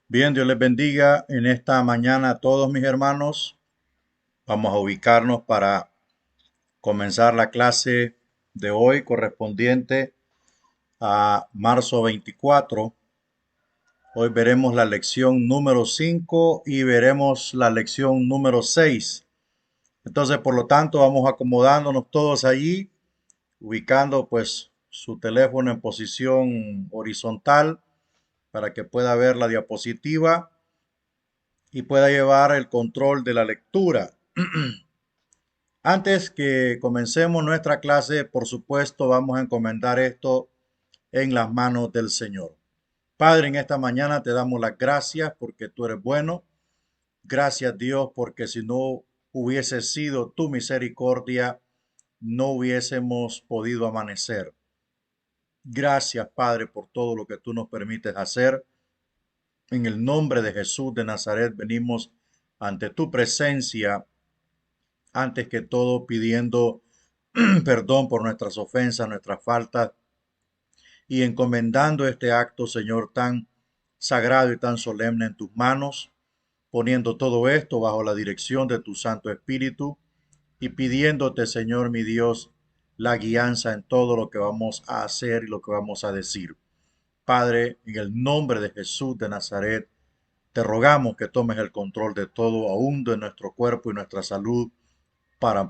Bien, Dios les bendiga en esta mañana a todos mis hermanos. Vamos a ubicarnos para comenzar la clase de hoy correspondiente a marzo 24. Hoy veremos la lección número 5 y veremos la lección número 6. Entonces, por lo tanto, vamos acomodándonos todos allí, ubicando pues su teléfono en posición horizontal para que pueda ver la diapositiva y pueda llevar el control de la lectura. Antes que comencemos nuestra clase, por supuesto, vamos a encomendar esto en las manos del Señor. Padre, en esta mañana te damos las gracias porque tú eres bueno. Gracias, Dios, porque si no hubiese sido tu misericordia, no hubiésemos podido amanecer. Gracias, Padre, por todo lo que tú nos permites hacer. En el nombre de Jesús de Nazaret venimos ante tu presencia, antes que todo pidiendo perdón por nuestras ofensas, nuestras faltas y encomendando este acto, Señor, tan sagrado y tan solemne en tus manos, poniendo todo esto bajo la dirección de tu Santo Espíritu y pidiéndote, Señor mi Dios, la guianza en todo lo que vamos a hacer y lo que vamos a decir. Padre, en el nombre de Jesús de Nazaret, te rogamos que tomes el control de todo, aún de nuestro cuerpo y nuestra salud,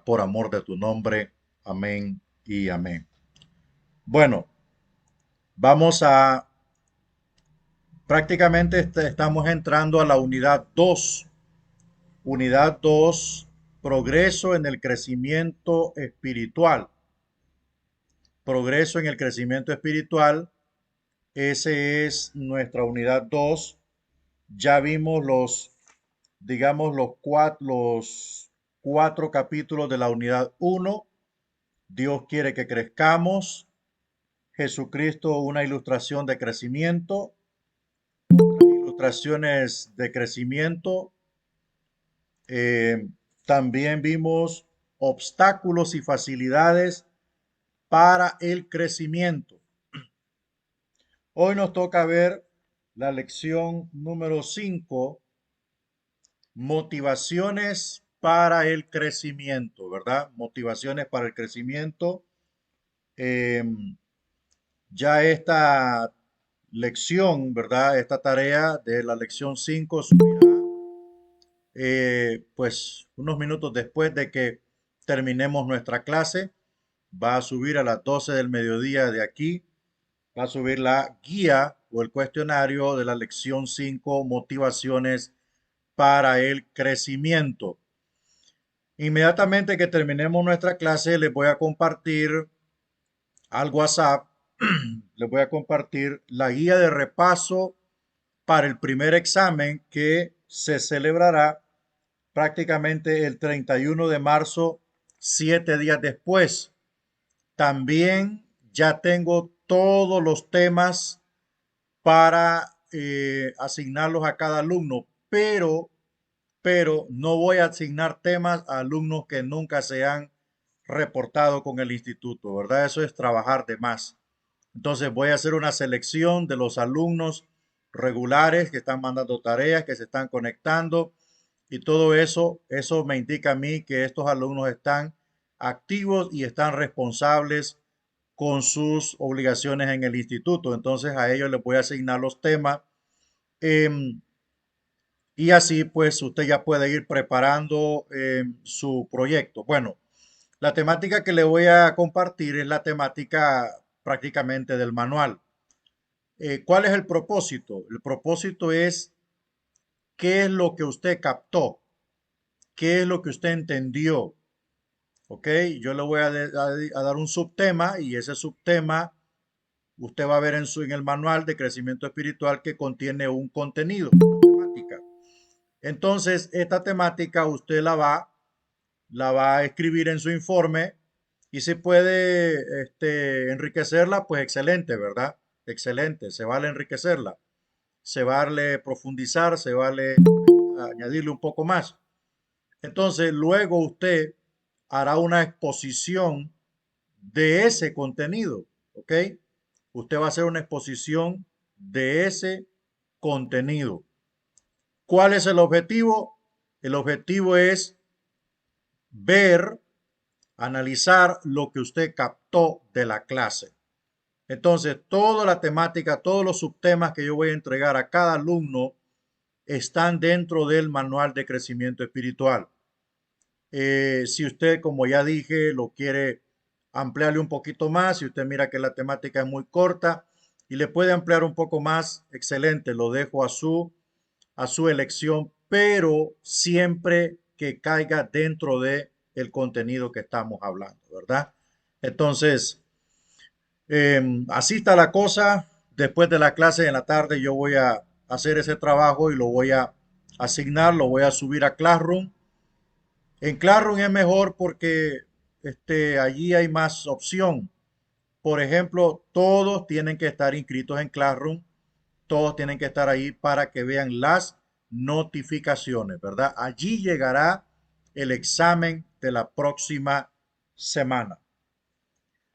por amor de tu nombre. Amén y amén. Bueno, vamos a prácticamente estamos entrando a la unidad 2. Unidad 2, progreso en el crecimiento espiritual. Progreso en el crecimiento espiritual. Ese es nuestra unidad 2. Ya vimos digamos, los cuatro capítulos de la unidad 1. Dios quiere que crezcamos. Jesucristo, una ilustración de crecimiento. Ilustraciones de crecimiento. Eh, También vimos obstáculos y facilidades para el crecimiento. Hoy nos toca ver la lección número 5, motivaciones para el crecimiento, ¿verdad? Motivaciones para el crecimiento. Eh, ya esta lección, ¿verdad? Esta tarea de la lección 5 subirá pues unos minutos después de que terminemos nuestra clase. Va a subir a las 12 del mediodía de aquí. Va a subir la guía o el cuestionario de la lección 5, motivaciones para el crecimiento. Inmediatamente que terminemos nuestra clase, les voy a compartir al WhatsApp, les voy a compartir la guía de repaso para el primer examen que se celebrará prácticamente el 31 de marzo, 7 días después. También ya tengo todos los temas para asignarlos a cada alumno, pero no voy a asignar temas a alumnos que nunca se han reportado con el instituto, ¿verdad? Eso es trabajar de más. Entonces voy a hacer una selección de los alumnos regulares que están mandando tareas, que se están conectando y todo eso, eso me indica a mí que estos alumnos están activos y están responsables con sus obligaciones en el instituto. Entonces a ellos les voy a asignar los temas em, y así pues usted ya puede ir preparando su proyecto. Bueno, la temática que le voy a compartir es la temática prácticamente del manual. ¿Cuál es el propósito? El propósito es qué es lo que usted captó, qué es lo que usted entendió. ¿Ok? Yo le voy a dar un subtema y ese subtema usted va a ver en el manual de crecimiento espiritual que contiene un contenido, una temática. Entonces, esta temática usted la va a escribir en su informe y si puede enriquecerla, pues excelente, ¿verdad? Excelente, se vale enriquecerla, se vale profundizar, se vale añadirle un poco más. Entonces, luego usted hará una exposición de ese contenido, ¿ok? Usted va a hacer una exposición de ese contenido. ¿Cuál es el objetivo? El objetivo es ver, analizar lo que usted captó de la clase. Entonces, toda la temática, todos los subtemas que yo voy a entregar a cada alumno están dentro del manual de crecimiento espiritual. Si usted, como ya dije, lo quiere ampliarle un poquito más, si usted mira que la temática es muy corta y le puede ampliar un poco más, excelente, lo dejo a su elección, pero siempre que caiga dentro de el contenido que estamos hablando, ¿verdad? Entonces, así está la cosa. Después de la clase en la tarde yo voy a hacer ese trabajo y lo voy a asignar, lo voy a subir a Classroom. En Classroom es mejor porque allí hay más opción. Por ejemplo, todos tienen que estar inscritos en Classroom, todos tienen que estar ahí para que vean las notificaciones, ¿verdad? Allí llegará el examen de la próxima semana.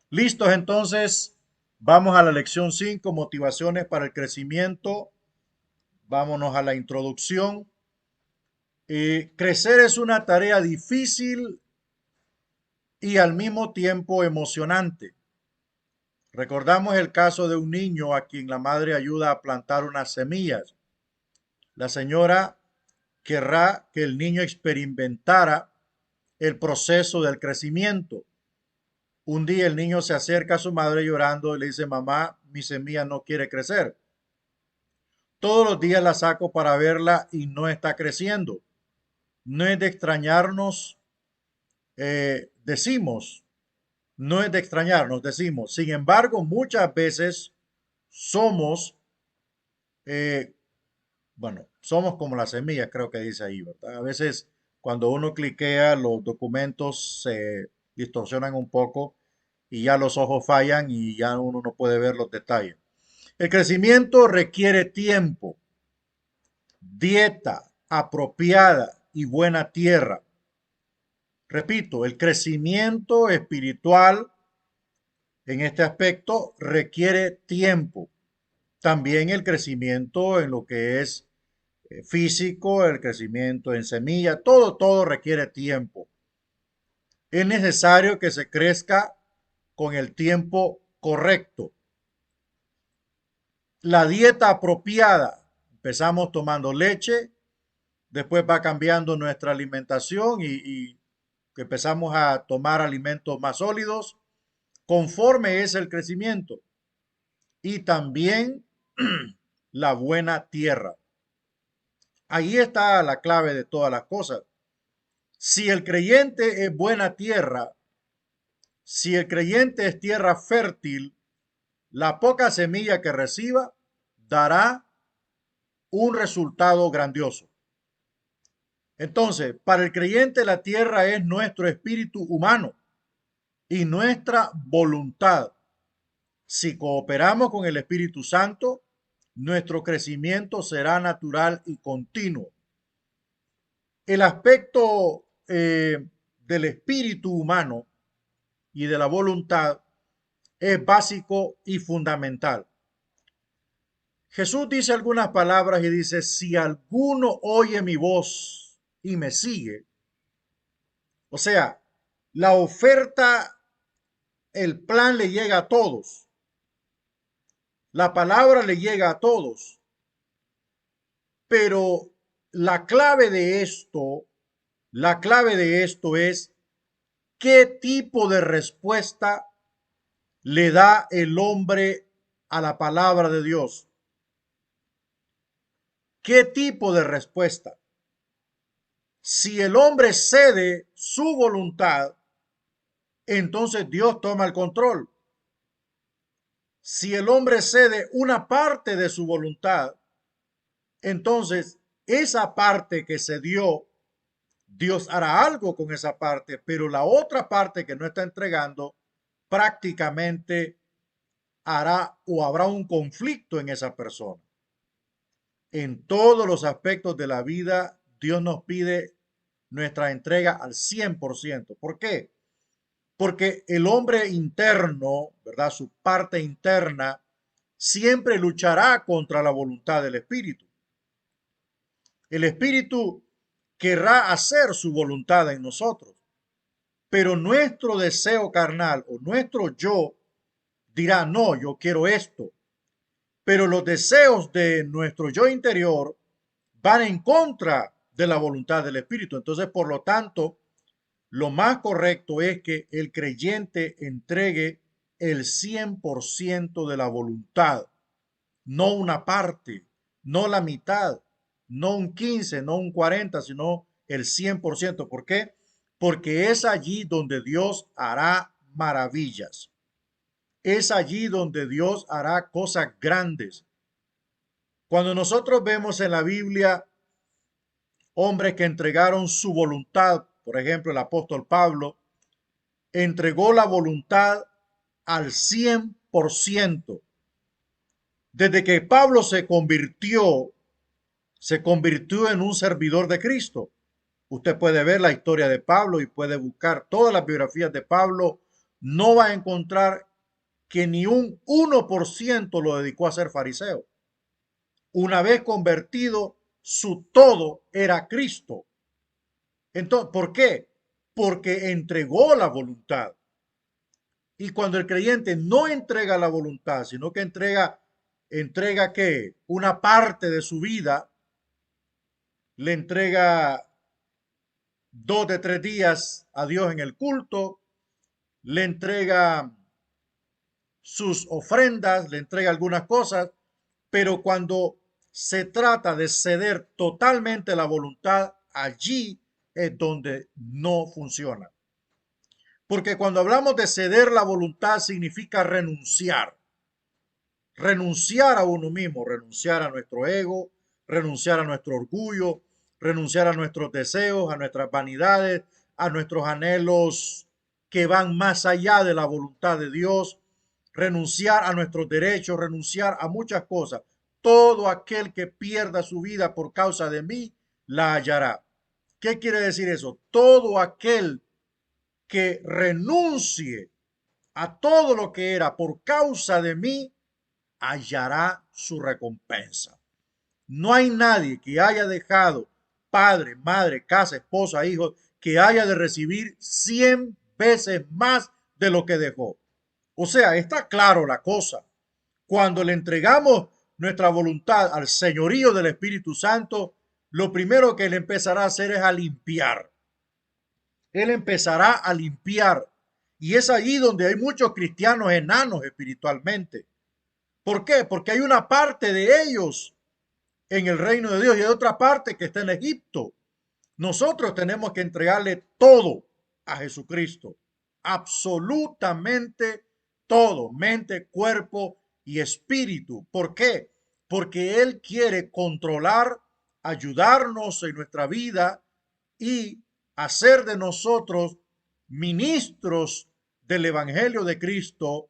Listos, entonces, vamos a la lección 5, motivaciones para el crecimiento. Vámonos a la introducción. Crecer es una tarea difícil y al mismo tiempo emocionante. Recordamos el caso de un niño a quien la madre ayuda a plantar unas semillas. La señora querrá que el niño experimentara el proceso del crecimiento. Un día el niño se acerca a su madre llorando y le dice, mamá, mi semilla no quiere crecer. Todos los días la saco para verla y no está creciendo. No es de extrañarnos, decimos, no es de extrañarnos, decimos. Sin embargo, muchas veces somos, eh, somos como las semillas, creo que dice ahí, ¿verdad? A veces cuando uno cliquea, los documentos se distorsionan un poco y ya los ojos fallan y ya uno no puede ver los detalles. El crecimiento requiere tiempo, dieta apropiada y buena tierra. Repito, el crecimiento espiritual en este aspecto requiere tiempo. También el crecimiento en lo que es físico, el crecimiento en semilla, todo requiere tiempo. Es necesario que se crezca con el tiempo correcto. La dieta apropiada. Empezamos tomando leche, después va cambiando nuestra alimentación y empezamos a tomar alimentos más sólidos conforme es el crecimiento. Y también la buena tierra. Ahí está la clave de todas las cosas. Si el creyente es buena tierra, si el creyente es tierra fértil, la poca semilla que reciba dará un resultado grandioso. Entonces, para el creyente la tierra es nuestro espíritu humano y nuestra voluntad. Si cooperamos con el Espíritu Santo, nuestro crecimiento será natural y continuo. El aspecto del espíritu humano y de la voluntad es básico y fundamental. Jesús dice algunas palabras y dice, si alguno oye mi voz y me sigue, o sea, la oferta, el plan le llega a todos, la palabra le llega a todos, pero la clave de esto, la clave de esto es qué tipo de respuesta le da el hombre a la palabra de Dios. ¿Qué tipo de respuesta? Si el hombre cede su voluntad, entonces Dios toma el control. Si el hombre cede una parte de su voluntad, entonces esa parte que se dio, Dios hará algo con esa parte, pero la otra parte que no está entregando, prácticamente hará o habrá un conflicto en esa persona. En todos los aspectos de la vida, Dios nos pide nuestra entrega al 100%. ¿Por qué? Porque el hombre interno, ¿verdad? Su parte interna siempre luchará contra la voluntad del Espíritu. El Espíritu querrá hacer su voluntad en nosotros, pero nuestro deseo carnal o nuestro yo dirá, no, yo quiero esto. Pero los deseos de nuestro yo interior van en contra de la voluntad del Espíritu. Entonces, por lo tanto, lo más correcto es que el creyente entregue el 100% de la voluntad, no una parte, no la mitad, no un 15, no un 40, sino el 100%. ¿Por qué? Porque es allí donde Dios hará maravillas. Es allí donde Dios hará cosas grandes. Cuando nosotros vemos en la Biblia hombres que entregaron su voluntad, por ejemplo, el apóstol Pablo entregó la voluntad al 100%. Desde que Pablo se convirtió en un servidor de Cristo. Usted puede ver la historia de Pablo y puede buscar todas las biografías de Pablo. No va a encontrar que ni un 1% lo dedicó a ser fariseo. Una vez convertido, su todo era Cristo. Entonces, ¿por qué? Porque entregó la voluntad. Y cuando el creyente no entrega la voluntad, sino que entrega ¿qué? Una parte de su vida, le entrega 2 de 3 días a Dios en el culto, le entrega sus ofrendas, le entrega algunas cosas, pero cuando se trata de ceder totalmente la voluntad, allí es donde no funciona. Porque cuando hablamos de ceder la voluntad significa renunciar. Renunciar a uno mismo, renunciar a nuestro ego, renunciar a nuestro orgullo, renunciar a nuestros deseos, a nuestras vanidades, a nuestros anhelos que van más allá de la voluntad de Dios, renunciar a nuestros derechos, renunciar a muchas cosas. Todo aquel que pierda su vida por causa de mí, la hallará. ¿Qué quiere decir eso? Todo aquel que renuncie a todo lo que era por causa de mí, hallará su recompensa. No hay nadie que haya dejado padre, madre, casa, esposa, hijos, que haya de recibir 100 veces más de lo que dejó. O sea, está claro la cosa. Cuando le entregamos nuestra voluntad al señorío del Espíritu Santo, lo primero que él empezará a hacer es a limpiar. Él empezará a limpiar. Y es ahí donde hay muchos cristianos enanos espiritualmente. ¿Por qué? Porque hay una parte de ellos en el reino de Dios y hay otra parte que está en Egipto. Nosotros tenemos que entregarle todo a Jesucristo. Absolutamente todo. Mente, cuerpo y espíritu. ¿Por qué? Porque Él quiere controlar, ayudarnos en nuestra vida y hacer de nosotros ministros del Evangelio de Cristo,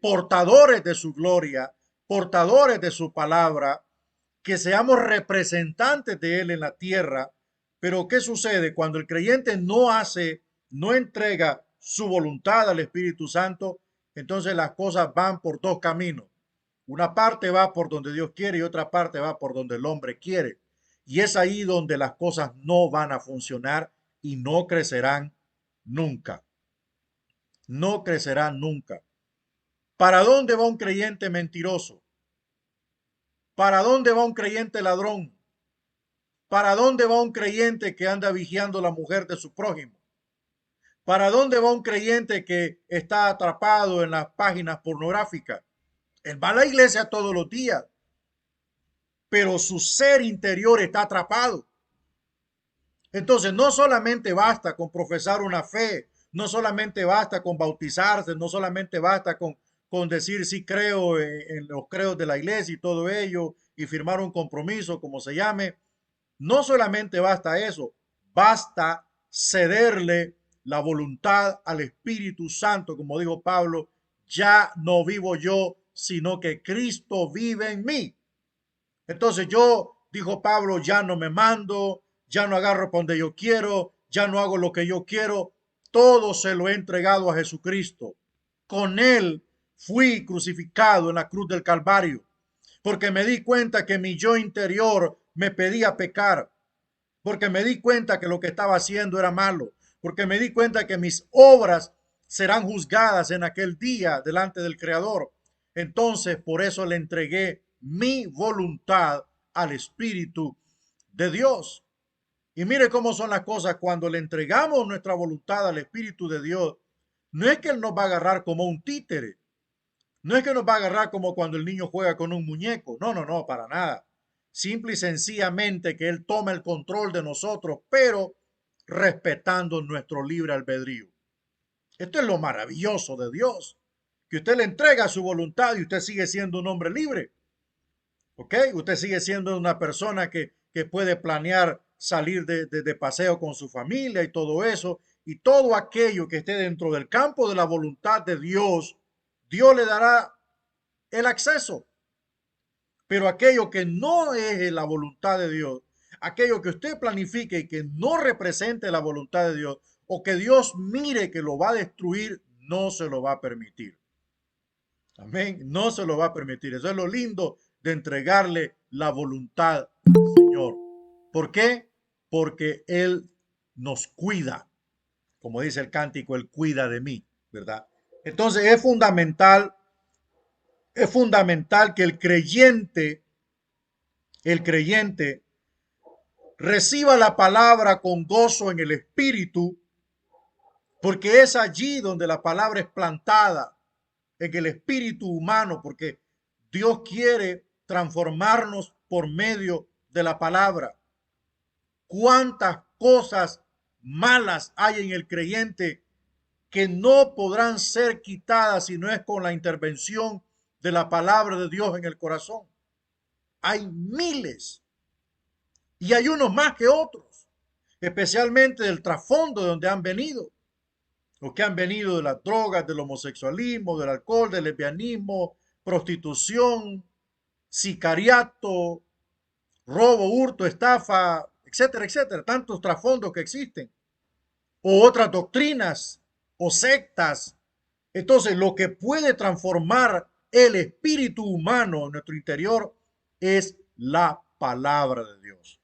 portadores de su gloria, portadores de su palabra, que seamos representantes de Él en la tierra. Pero ¿qué sucede? Cuando el creyente no entrega su voluntad al Espíritu Santo, entonces las cosas van por dos caminos. Una parte va por donde Dios quiere y otra parte va por donde el hombre quiere. Y es ahí donde las cosas no van a funcionar y no crecerán nunca. No crecerán nunca. ¿Para dónde va un creyente mentiroso? ¿Para dónde va un creyente ladrón? ¿Para dónde va un creyente que anda vigiando la mujer de su prójimo? ¿Para dónde va un creyente que está atrapado en las páginas pornográficas? Él va a la iglesia todos los días, pero su ser interior está atrapado. Entonces, no solamente basta con profesar una fe, no solamente basta con bautizarse, no solamente basta con decir sí creo en los credos de la iglesia y todo ello y firmar un compromiso, como se llame. No solamente basta eso, basta cederle la voluntad al Espíritu Santo, como dijo Pablo, ya no vivo yo, sino que Cristo vive en mí. Entonces dijo Pablo, ya no me mando, ya no agarro para donde yo quiero, ya no hago lo que yo quiero, todo se lo he entregado a Jesucristo. Con Él fui crucificado en la cruz del Calvario, porque me di cuenta que mi yo interior me pedía pecar, porque me di cuenta que lo que estaba haciendo era malo, porque me di cuenta que mis obras serán juzgadas en aquel día delante del Creador. Entonces, por eso le entregué mi voluntad al Espíritu de Dios. Y mire cómo son las cosas cuando le entregamos nuestra voluntad al Espíritu de Dios. No es que Él nos va a agarrar como un títere. No es que nos va a agarrar como cuando el niño juega con un muñeco. No, no, no, para nada. Simple y sencillamente que Él toma el control de nosotros, pero respetando nuestro libre albedrío. Esto es lo maravilloso de Dios, que usted le entrega su voluntad y usted sigue siendo un hombre libre. ¿Ok? Usted sigue siendo una persona que puede planear salir de paseo con su familia y todo eso. Y todo aquello que esté dentro del campo de la voluntad de Dios, Dios le dará el acceso. Pero aquello que no es la voluntad de Dios, aquello que usted planifique y que no represente la voluntad de Dios, o que Dios mire que lo va a destruir, no se lo va a permitir. Amén. No se lo va a permitir. Eso es lo lindo de entregarle la voluntad al Señor. ¿Por qué? Porque Él nos cuida. Como dice el cántico, Él cuida de mí, ¿verdad? Entonces es fundamental que el creyente reciba la palabra con gozo en el espíritu, porque es allí donde la palabra es plantada, en el espíritu humano, porque Dios quiere transformarnos por medio de la palabra. ¿Cuántas cosas malas hay en el creyente que no podrán ser quitadas si no es con la intervención de la palabra de Dios en el corazón? Hay miles y hay unos más que otros, especialmente del trasfondo de donde han venido, los que han venido de las drogas, del homosexualismo, del alcohol, del lesbianismo, prostitución, sicariato, robo, hurto, estafa, etcétera, etcétera, tantos trasfondos que existen, o otras doctrinas o sectas. Entonces, lo que puede transformar el espíritu humano en nuestro interior es la palabra de Dios,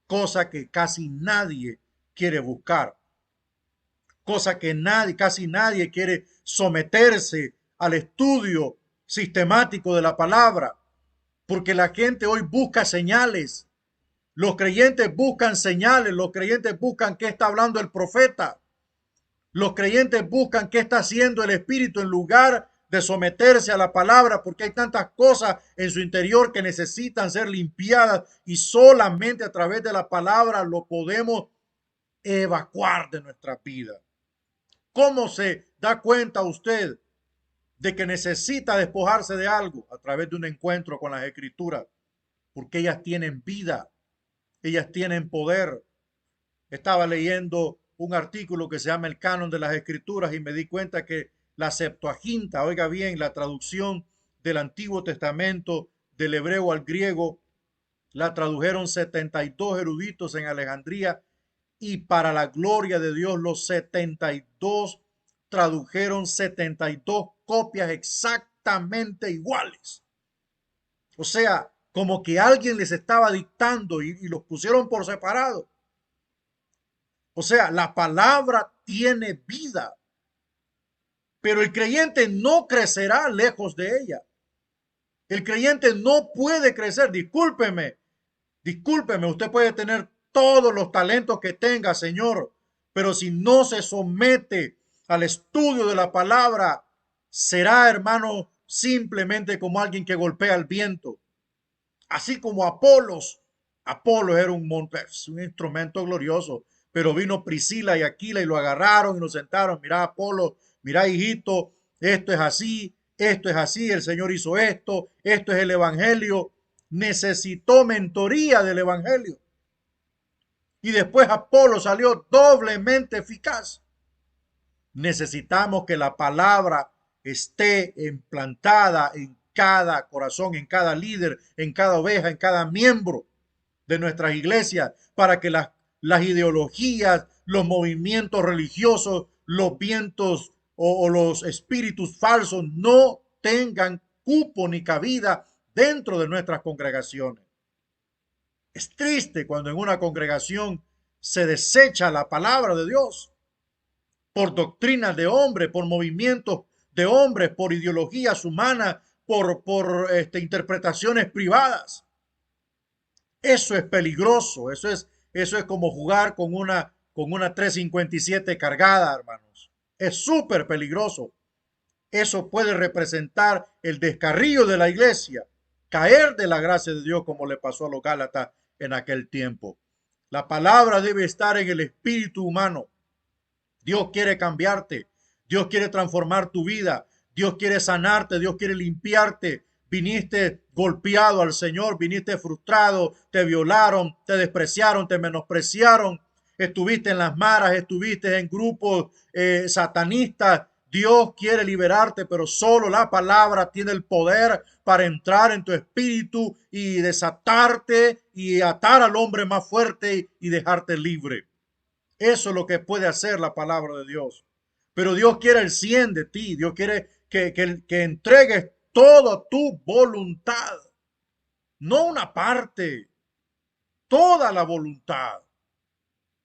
cosa que casi nadie quiere buscar, cosa que casi nadie quiere someterse al estudio sistemático de la palabra, porque la gente hoy busca señales. Los creyentes buscan señales, los creyentes buscan qué está hablando el profeta, los creyentes buscan qué está haciendo el Espíritu en lugar de someterse a la palabra, porque hay tantas cosas en su interior que necesitan ser limpiadas y solamente a través de la palabra lo podemos evacuar de nuestra vida. ¿Cómo se da cuenta usted de que necesita despojarse de algo? A través de un encuentro con las Escrituras, porque ellas tienen vida, ellas tienen poder. Estaba leyendo un artículo que se llama El Canon de las Escrituras y me di cuenta que la Septuaginta, oiga bien, la traducción del Antiguo Testamento del hebreo al griego, la tradujeron 72 eruditos en Alejandría y para la gloria de Dios los 72 tradujeron 72 copias exactamente iguales. O sea, como que alguien les estaba dictando y los pusieron por separado. O sea, la palabra tiene vida, pero el creyente no crecerá lejos de ella. El creyente no puede crecer. Discúlpeme, usted puede tener todos los talentos que tenga, Señor, pero si no se somete al estudio de la palabra, será, hermano, simplemente como alguien que golpea el viento. Así como Apolos era un instrumento glorioso, pero vino Priscila y Aquila y lo agarraron y lo sentaron. Mira, Apolo, mira, hijito, esto es así, el Señor hizo esto es el Evangelio. Necesitó mentoría del Evangelio. Y después Apolo salió doblemente eficaz. Necesitamos que la palabra esté implantada en cada corazón, en cada líder, en cada oveja, en cada miembro de nuestras iglesias, para que las ideologías, los movimientos religiosos, los vientos o los espíritus falsos no tengan cupo ni cabida dentro de nuestras congregaciones. Es triste cuando en una congregación se desecha la palabra de Dios por doctrinas de hombres, por movimientos de hombres, por ideologías humanas, por interpretaciones privadas. Eso es peligroso, eso es como jugar con una 357 cargada, hermanos. Es súper peligroso. Eso puede representar el descarrío de la iglesia, caer de la gracia de Dios como le pasó a los Gálatas en aquel tiempo. La palabra debe estar en el espíritu humano. Dios quiere cambiarte, Dios quiere transformar tu vida, Dios quiere sanarte, Dios quiere limpiarte. Viniste golpeado al Señor, viniste frustrado, te violaron, te despreciaron, te menospreciaron, estuviste en las maras, estuviste en grupos satanistas. Dios quiere liberarte, pero solo la palabra tiene el poder para entrar en tu espíritu y desatarte y atar al hombre más fuerte y dejarte libre. Eso es lo que puede hacer la palabra de Dios. Pero Dios quiere el 100 de ti. Dios quiere que entregues toda tu voluntad. No una parte, toda la voluntad.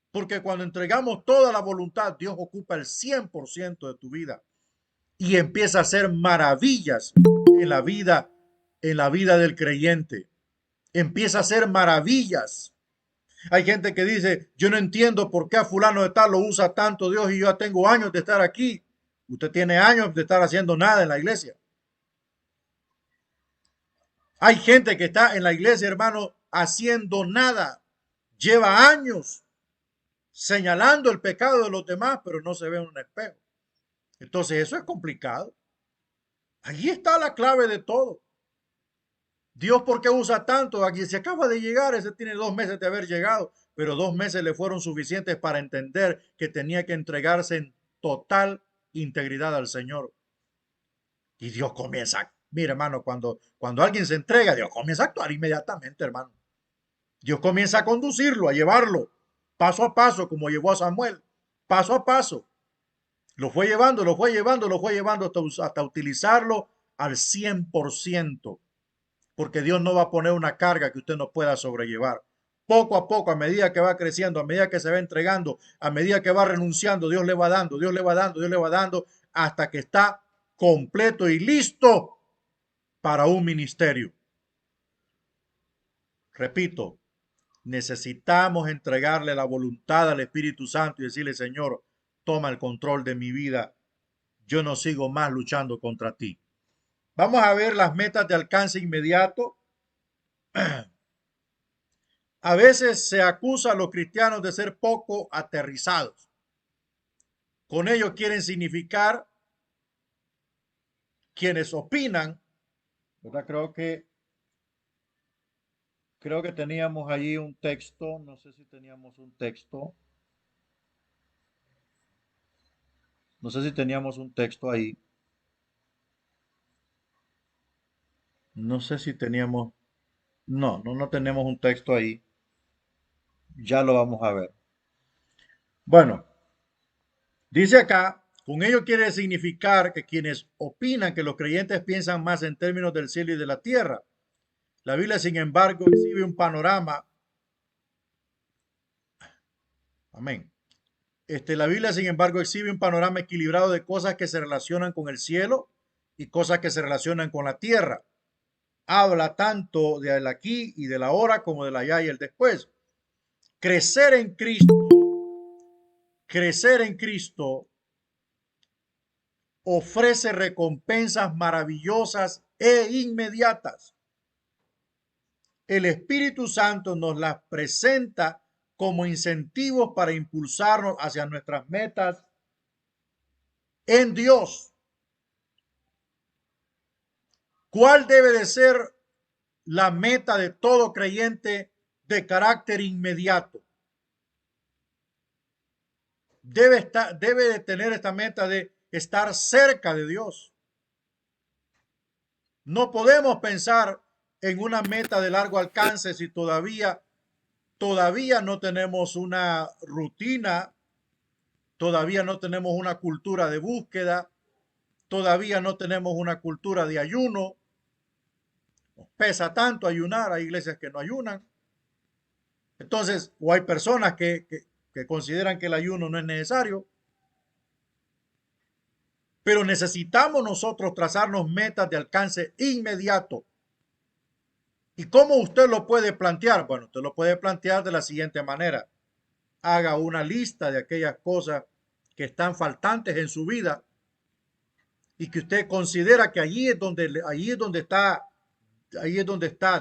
Porque cuando entregamos toda la voluntad, Dios ocupa el 100% de tu vida. Y empieza a hacer maravillas en la vida del creyente. Empieza a hacer maravillas. Hay gente que dice, yo no entiendo por qué a fulano de tal lo usa tanto Dios y yo ya tengo años de estar aquí. Usted tiene años de estar haciendo nada en la iglesia. Hay gente que está en la iglesia, hermano, haciendo nada. Lleva años señalando el pecado de los demás, pero no se ve en un espejo. Entonces eso es complicado. Allí está la clave de todo. Dios, ¿por qué usa tanto? Aquí se acaba de llegar, ese tiene 2 meses de haber llegado, pero 2 meses le fueron suficientes para entender que tenía que entregarse en total integridad al Señor. Y Dios comienza, mira hermano, cuando alguien se entrega, Dios comienza a actuar inmediatamente, hermano. Dios comienza a conducirlo, a llevarlo, paso a paso, como llevó a Samuel, paso a paso. Lo fue llevando, lo fue llevando, lo fue llevando hasta utilizarlo al 100%. Porque Dios no va a poner una carga que usted no pueda sobrellevar. Poco a poco, a medida que va creciendo, a medida que se va entregando, a medida que va renunciando, Dios le va dando, Dios le va dando, Dios le va dando, hasta que está completo y listo para un ministerio. Repito, necesitamos entregarle la voluntad al Espíritu Santo y decirle, Señor, toma el control de mi vida. Yo no sigo más luchando contra ti. Vamos a ver las metas de alcance inmediato. A veces se acusa a los cristianos de ser poco aterrizados. Con ello quieren significar quienes opinan, ¿verdad? Creo que teníamos allí un texto, no sé si teníamos un texto, no sé si teníamos un texto ahí, no sé si teníamos, no tenemos un texto ahí, ya lo vamos a ver. Bueno, dice acá, con ello quiere significar que quienes opinan que los creyentes piensan más en términos del cielo y de la tierra. La Biblia, sin embargo, exhibe un panorama. Amén. La Biblia, sin embargo, exhibe un panorama equilibrado de cosas que se relacionan con el cielo y cosas que se relacionan con la tierra. Habla tanto del aquí y del ahora como del allá y el después. Crecer en Cristo, crecer en Cristo ofrece recompensas maravillosas e inmediatas. El Espíritu Santo nos las presenta como incentivos para impulsarnos hacia nuestras metas en Dios. ¿Cuál debe de ser la meta de todo creyente de carácter inmediato? Debe de tener esta meta de estar cerca de Dios. No podemos pensar en una meta de largo alcance si todavía no tenemos una rutina, todavía no tenemos una cultura de búsqueda, todavía no tenemos una cultura de ayuno. Nos pesa tanto ayunar, hay iglesias que no ayunan. Entonces, o hay personas que consideran que el ayuno no es necesario, pero necesitamos nosotros trazarnos metas de alcance inmediato. ¿Y cómo usted lo puede plantear? Bueno, usted lo puede plantear de la siguiente manera. Haga una lista de aquellas cosas que están faltantes en su vida y que usted considera que allí es donde está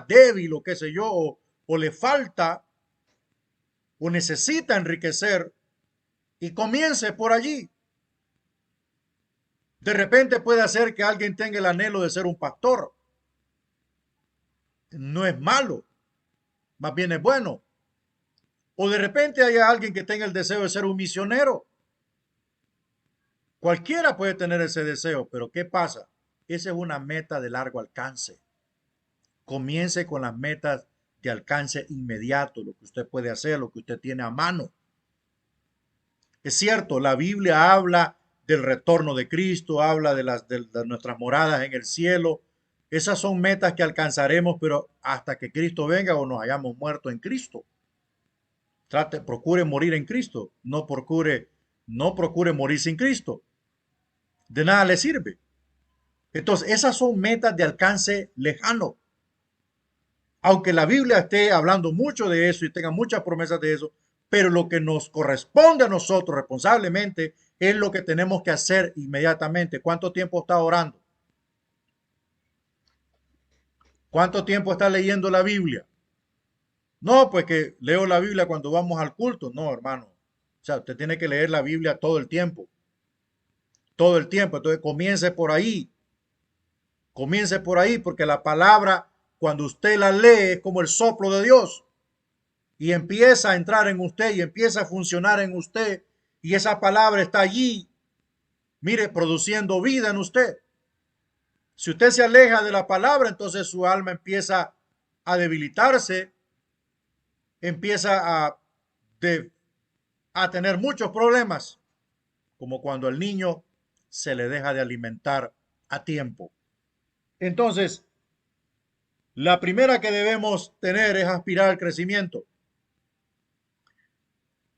débil o qué sé yo, o le falta o necesita enriquecer, y comience por allí. De repente puede hacer que alguien tenga el anhelo de ser un pastor. No es malo, más bien es bueno. O de repente haya alguien que tenga el deseo de ser un misionero. Cualquiera puede tener ese deseo, pero ¿qué pasa? Esa es una meta de largo alcance. Comience con las metas de alcance inmediato, lo que usted puede hacer, lo que usted tiene a mano. Es cierto, la Biblia habla del retorno de Cristo, habla de nuestras moradas en el cielo. Esas son metas que alcanzaremos, pero hasta que Cristo venga o nos hayamos muerto en Cristo. Procure morir en Cristo, no procure morir sin Cristo. De nada le sirve. Entonces, esas son metas de alcance lejano. Aunque la Biblia esté hablando mucho de eso y tenga muchas promesas de eso, pero lo que nos corresponde a nosotros responsablemente es lo que tenemos que hacer inmediatamente. ¿Cuánto tiempo está orando? ¿Cuánto tiempo está leyendo la Biblia? No, pues que leo la Biblia cuando vamos al culto. No, hermano. O sea, usted tiene que leer la Biblia todo el tiempo. Todo el tiempo. Entonces comience por ahí. Comience por ahí porque la palabra, cuando usted la lee, es como el soplo de Dios. Y empieza a entrar en usted y empieza a funcionar en usted. Y esa palabra está allí, mire, produciendo vida en usted. Si usted se aleja de la palabra, entonces su alma empieza a debilitarse, empieza de, a tener muchos problemas, como cuando al niño se le deja de alimentar a tiempo. Entonces, la primera que debemos tener es aspirar al crecimiento.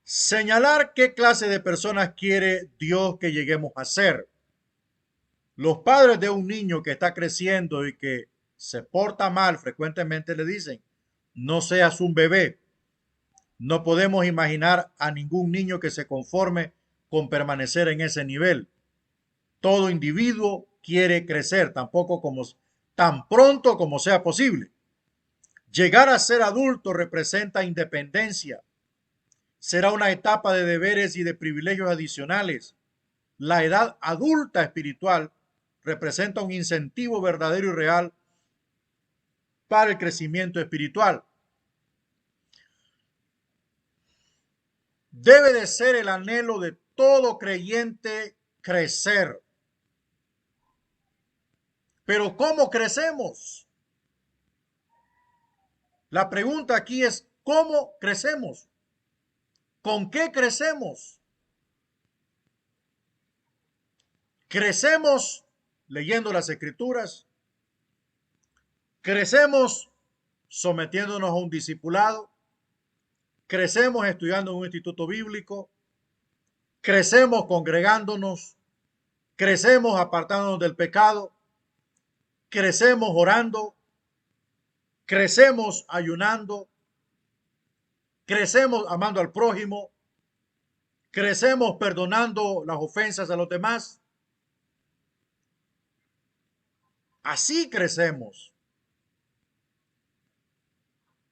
Señalar qué clase de personas quiere Dios que lleguemos a ser. Los padres de un niño que está creciendo y que se porta mal frecuentemente le dicen, no seas un bebé. No podemos imaginar a ningún niño que se conforme con permanecer en ese nivel. Todo individuo quiere crecer, tan pronto como sea posible. Llegar a ser adulto representa independencia. Será una etapa de deberes y de privilegios adicionales. La edad adulta espiritual representa un incentivo verdadero y real para el crecimiento espiritual. Debe de ser el anhelo de todo creyente crecer. Pero ¿cómo crecemos? La pregunta aquí es, ¿cómo crecemos? ¿Con qué crecemos? ¿Crecemos leyendo las escrituras? ¿Crecemos sometiéndonos a un discipulado? ¿Crecemos estudiando en un instituto bíblico? ¿Crecemos congregándonos? ¿Crecemos apartándonos del pecado? ¿Crecemos orando? ¿Crecemos ayunando? ¿Crecemos amando al prójimo? ¿Crecemos perdonando las ofensas a los demás? Así crecemos.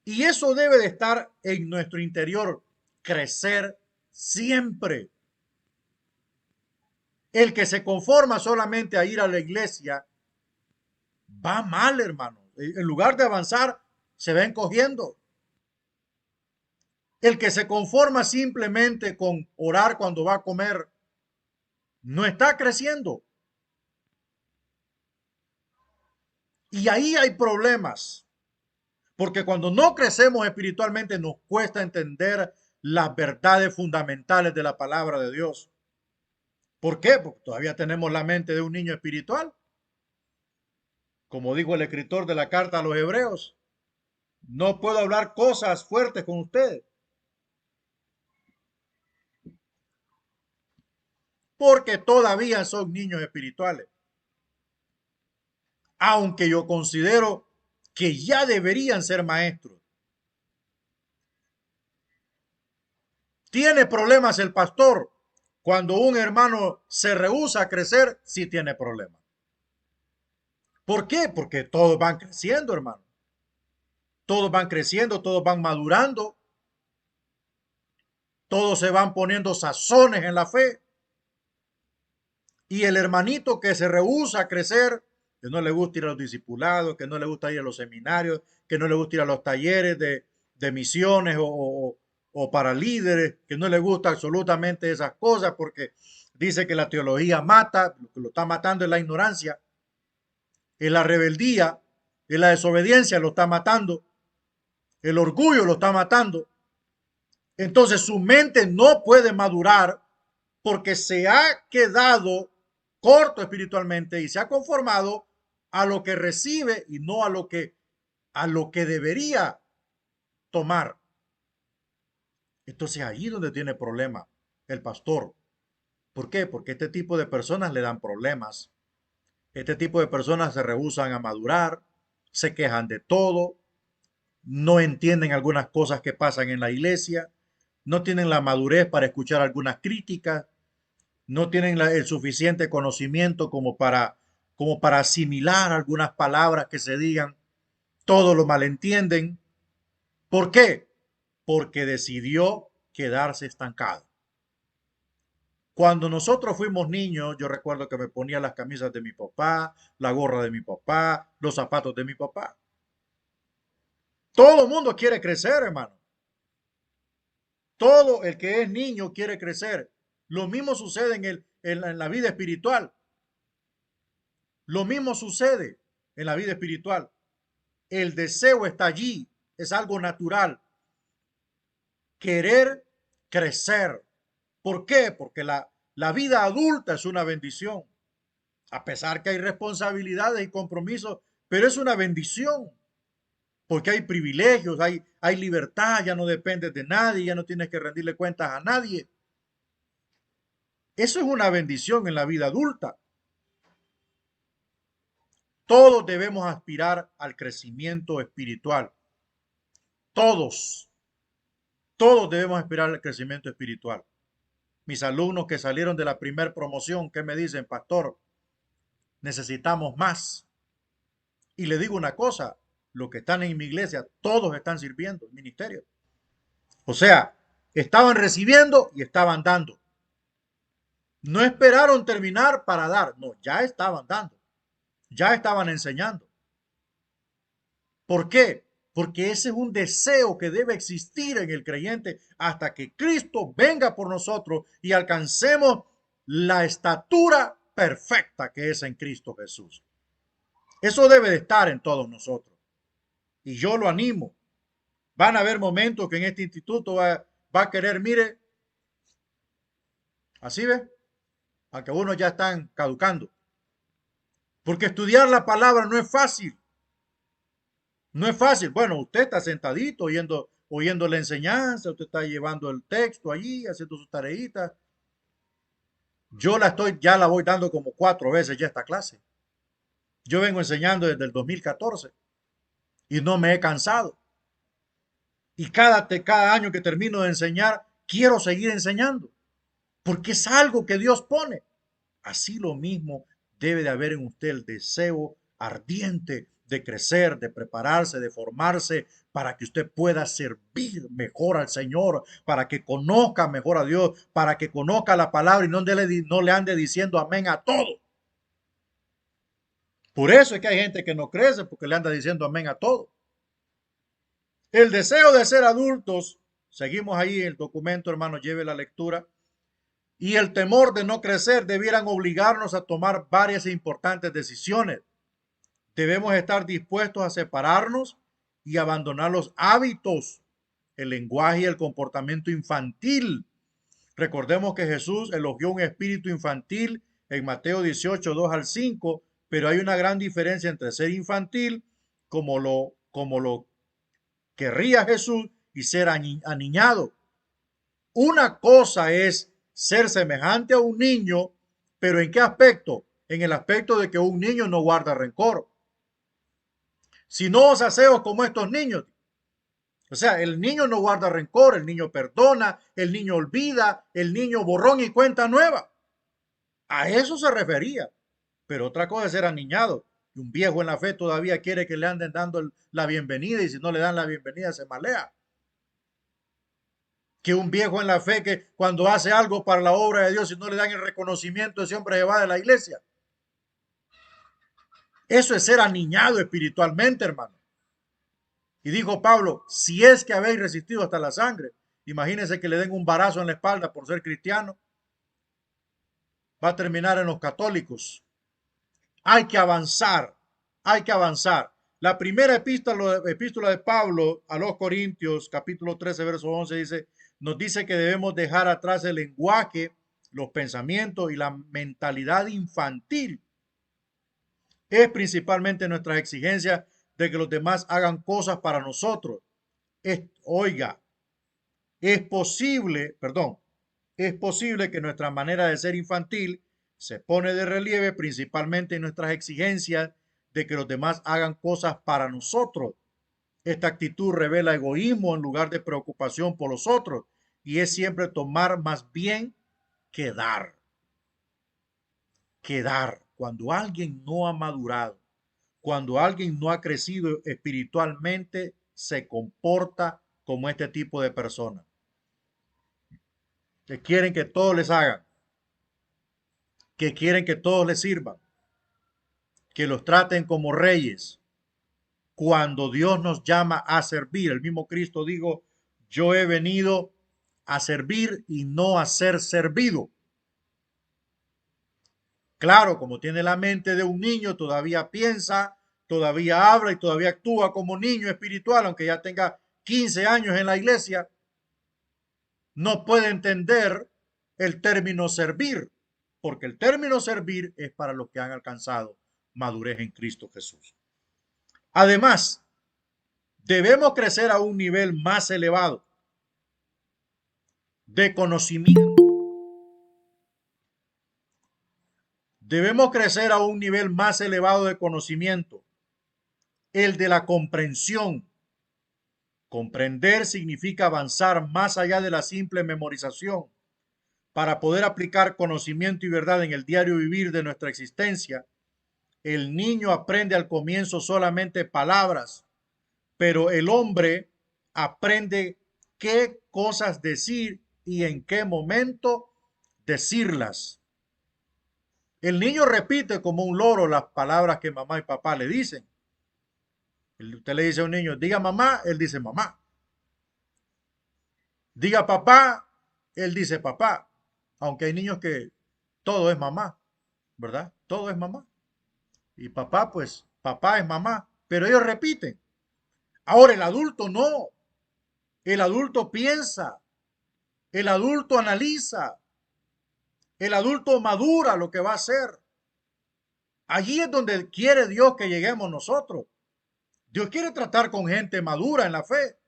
Y eso debe de estar en nuestro interior, crecer siempre. El que se conforma solamente a ir a la iglesia va mal, hermano. En lugar de avanzar, se va encogiendo. El que se conforma simplemente con orar cuando va a comer, no está creciendo. Y ahí hay problemas. Porque cuando no crecemos espiritualmente nos cuesta entender las verdades fundamentales de la palabra de Dios. ¿Por qué? Porque todavía tenemos la mente de un niño espiritual. Como dijo el escritor de la carta a los hebreos, No puedo hablar cosas fuertes con ustedes. Porque todavía son niños espirituales. Aunque yo considero que ya deberían ser maestros. ¿Tiene problemas el pastor? Cuando un hermano se rehúsa a crecer, sí tiene problemas. ¿Por qué? Porque todos van creciendo, hermano. Todos van creciendo, todos van madurando, todos se van poniendo sazones en la fe. Y el hermanito que se rehúsa a crecer, que no le gusta ir a los discipulados, que no le gusta ir a los seminarios, que no le gusta ir a los talleres de misiones o para líderes, que no le gusta absolutamente esas cosas porque dice que la teología mata, lo que lo está matando es la ignorancia, es la rebeldía, es la desobediencia, lo está matando, el orgullo lo está matando. Entonces su mente no puede madurar porque se ha quedado corto espiritualmente y se ha conformado a lo que recibe y no a lo que debería tomar. Entonces ahí es donde tiene problema el pastor. ¿Por qué? Porque este tipo de personas le dan problemas. Este tipo de personas se rehúsan a madurar, se quejan de todo, no entienden algunas cosas que pasan en la iglesia, no tienen la madurez para escuchar algunas críticas, no tienen el suficiente conocimiento como para asimilar algunas palabras que se digan, todo lo malentienden. ¿Por qué? Porque decidió quedarse estancado. Cuando nosotros fuimos niños, yo recuerdo que me ponía las camisas de mi papá, la gorra de mi papá, los zapatos de mi papá. Todo el mundo quiere crecer, hermano. Todo el que es niño quiere crecer. Lo mismo sucede en la vida espiritual. Lo mismo sucede en la vida espiritual. El deseo está allí, es algo natural. Querer crecer. ¿Por qué? Porque la vida adulta es una bendición. A pesar que hay responsabilidades y compromisos, pero es una bendición. Porque hay privilegios, hay libertad, ya no dependes de nadie, ya no tienes que rendirle cuentas a nadie. Eso es una bendición en la vida adulta. Todos debemos aspirar al crecimiento espiritual. Todos, todos debemos aspirar al crecimiento espiritual. Mis alumnos que salieron de la primera promoción, ¿qué me dicen, pastor? Necesitamos más. Y le digo una cosa, los que están en mi iglesia, todos están sirviendo el ministerio. O sea, estaban recibiendo y estaban dando. No esperaron terminar para dar, no, ya estaban dando, ya estaban enseñando. ¿Por qué? Porque ese es un deseo que debe existir en el creyente hasta que Cristo venga por nosotros y alcancemos la estatura perfecta que es en Cristo Jesús. Eso debe de estar en todos nosotros. Y yo lo animo. Van a haber momentos que en este instituto va a querer, mire, así ve, aunque unos ya están caducando. Porque estudiar la palabra no es fácil. No es fácil. Bueno, usted está sentadito oyendo la enseñanza, usted está llevando el texto allí, haciendo sus tareitas. Ya la voy dando como 4 veces ya esta clase. Yo vengo enseñando desde el 2014 y no me he cansado. Y cada año que termino de enseñar, quiero seguir enseñando, porque es algo que Dios pone. Así lo mismo debe de haber en usted el deseo ardiente de crecer, de prepararse, de formarse, para que usted pueda servir mejor al Señor, para que conozca mejor a Dios, para que conozca la palabra y no le ande diciendo amén a todo. Por eso es que hay gente que no crece, porque le anda diciendo amén a todo. El deseo de ser adultos, seguimos ahí en el documento, hermano, lleve la lectura, y el temor de no crecer debieran obligarnos a tomar varias e importantes decisiones. Debemos estar dispuestos a separarnos y abandonar los hábitos, el lenguaje y el comportamiento infantil. Recordemos que Jesús elogió un espíritu infantil en Mateo 18, 2 al 5, pero hay una gran diferencia entre ser infantil como lo querría Jesús y ser aniñado. Una cosa es ser semejante a un niño, pero ¿en qué aspecto? En el aspecto de que un niño no guarda rencor. Si no os hacéos como estos niños. O sea, el niño no guarda rencor, el niño perdona, el niño olvida, el niño borrón y cuenta nueva. A eso se refería. Pero otra cosa es ser aniñado. Y un viejo en la fe todavía quiere que le anden dando la bienvenida y si no le dan la bienvenida se malea. Que un viejo en la fe que cuando hace algo para la obra de Dios y no le dan el reconocimiento, ese hombre se va de la iglesia. Eso es ser aniñado espiritualmente, hermano. Y dijo Pablo, si es que habéis resistido hasta la sangre, imagínense que le den un barazo en la espalda por ser cristiano, va a terminar en los católicos. Hay que avanzar, hay que avanzar. La primera epístola de Pablo a los Corintios, capítulo 13, verso 11, nos dice que debemos dejar atrás el lenguaje, los pensamientos y la mentalidad infantil. Es principalmente nuestra exigencia de que los demás hagan cosas para nosotros. Oiga, es posible que nuestra manera de ser infantil se pone de relieve principalmente en nuestras exigencias de que los demás hagan cosas para nosotros. Esta actitud revela egoísmo en lugar de preocupación por los otros y es siempre tomar más bien que dar. Que dar. Cuando alguien no ha madurado, cuando alguien no ha crecido espiritualmente, se comporta como este tipo de personas. Que quieren que todos les hagan, que quieren que todos les sirvan, que los traten como reyes, cuando Dios nos llama a servir. El mismo Cristo dijo, yo he venido a servir y no a ser servido. Claro, como tiene la mente de un niño, todavía piensa, todavía habla y todavía actúa como niño espiritual, aunque ya tenga 15 años en la iglesia, no puede entender el término servir, porque el término servir es para los que han alcanzado madurez en Cristo Jesús. Además, debemos crecer a un nivel más elevado de conocimiento. Debemos crecer a un nivel más elevado de conocimiento, el de la comprensión. Comprender significa avanzar más allá de la simple memorización para poder aplicar conocimiento y verdad en el diario vivir de nuestra existencia. El niño aprende al comienzo solamente palabras, pero el hombre aprende qué cosas decir y en qué momento decirlas. El niño repite como un loro las palabras que mamá y papá le dicen. Usted le dice a un niño, diga mamá, él dice mamá. Diga papá, él dice papá. Aunque hay niños que todo es mamá, ¿verdad? Todo es mamá. Y papá, pues, papá es mamá. Pero ellos repiten. Ahora el adulto no. El adulto piensa. El adulto analiza. El adulto madura lo que va a hacer. Allí es donde quiere Dios que lleguemos nosotros. Dios quiere tratar con gente madura en la fe.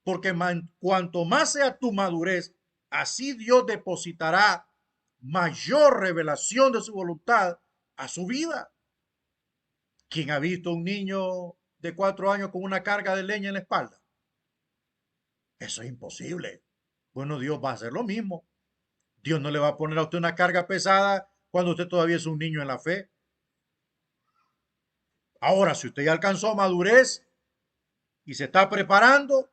Porque cuanto más sea tu madurez, así Dios depositará mayor revelación de su voluntad a su vida. ¿Quién ha visto un niño de 4 años con una carga de leña en la espalda? Eso es imposible. Bueno, Dios va a hacer lo mismo. Dios no le va a poner a usted una carga pesada cuando usted todavía es un niño en la fe. Ahora, si usted ya alcanzó madurez y se está preparando,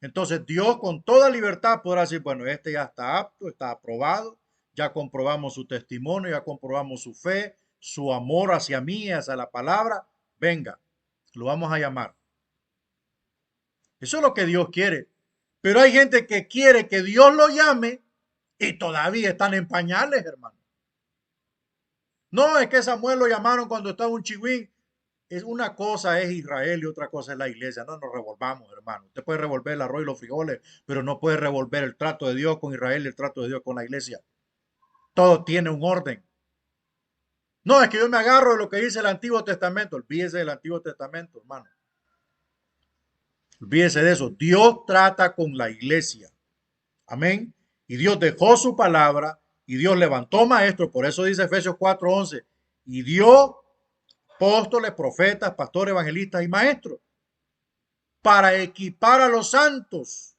entonces Dios con toda libertad podrá decir, bueno, este ya está apto, está aprobado, ya comprobamos su testimonio, ya comprobamos su fe, su amor hacia mí, hacia la palabra, venga, lo vamos a llamar. Eso es lo que Dios quiere. Pero hay gente que quiere que Dios lo llame y todavía están en pañales, hermano. No, es que Samuel lo llamaron cuando estaba un chihuín. Una cosa es Israel y otra cosa es la iglesia. No nos revolvamos, hermano. Usted puede revolver el arroz y los frijoles, pero no puede revolver el trato de Dios con Israel y el trato de Dios con la iglesia. Todo tiene un orden. No, es que yo me agarro de lo que dice el Antiguo Testamento. Olvídese del Antiguo Testamento, hermano. Olvídese de eso. Dios trata con la iglesia. Amén. Y Dios dejó su palabra y Dios levantó maestros. Por eso dice Efesios 4:11. Y dio apóstoles, profetas, pastores, evangelistas y maestros para equipar a los santos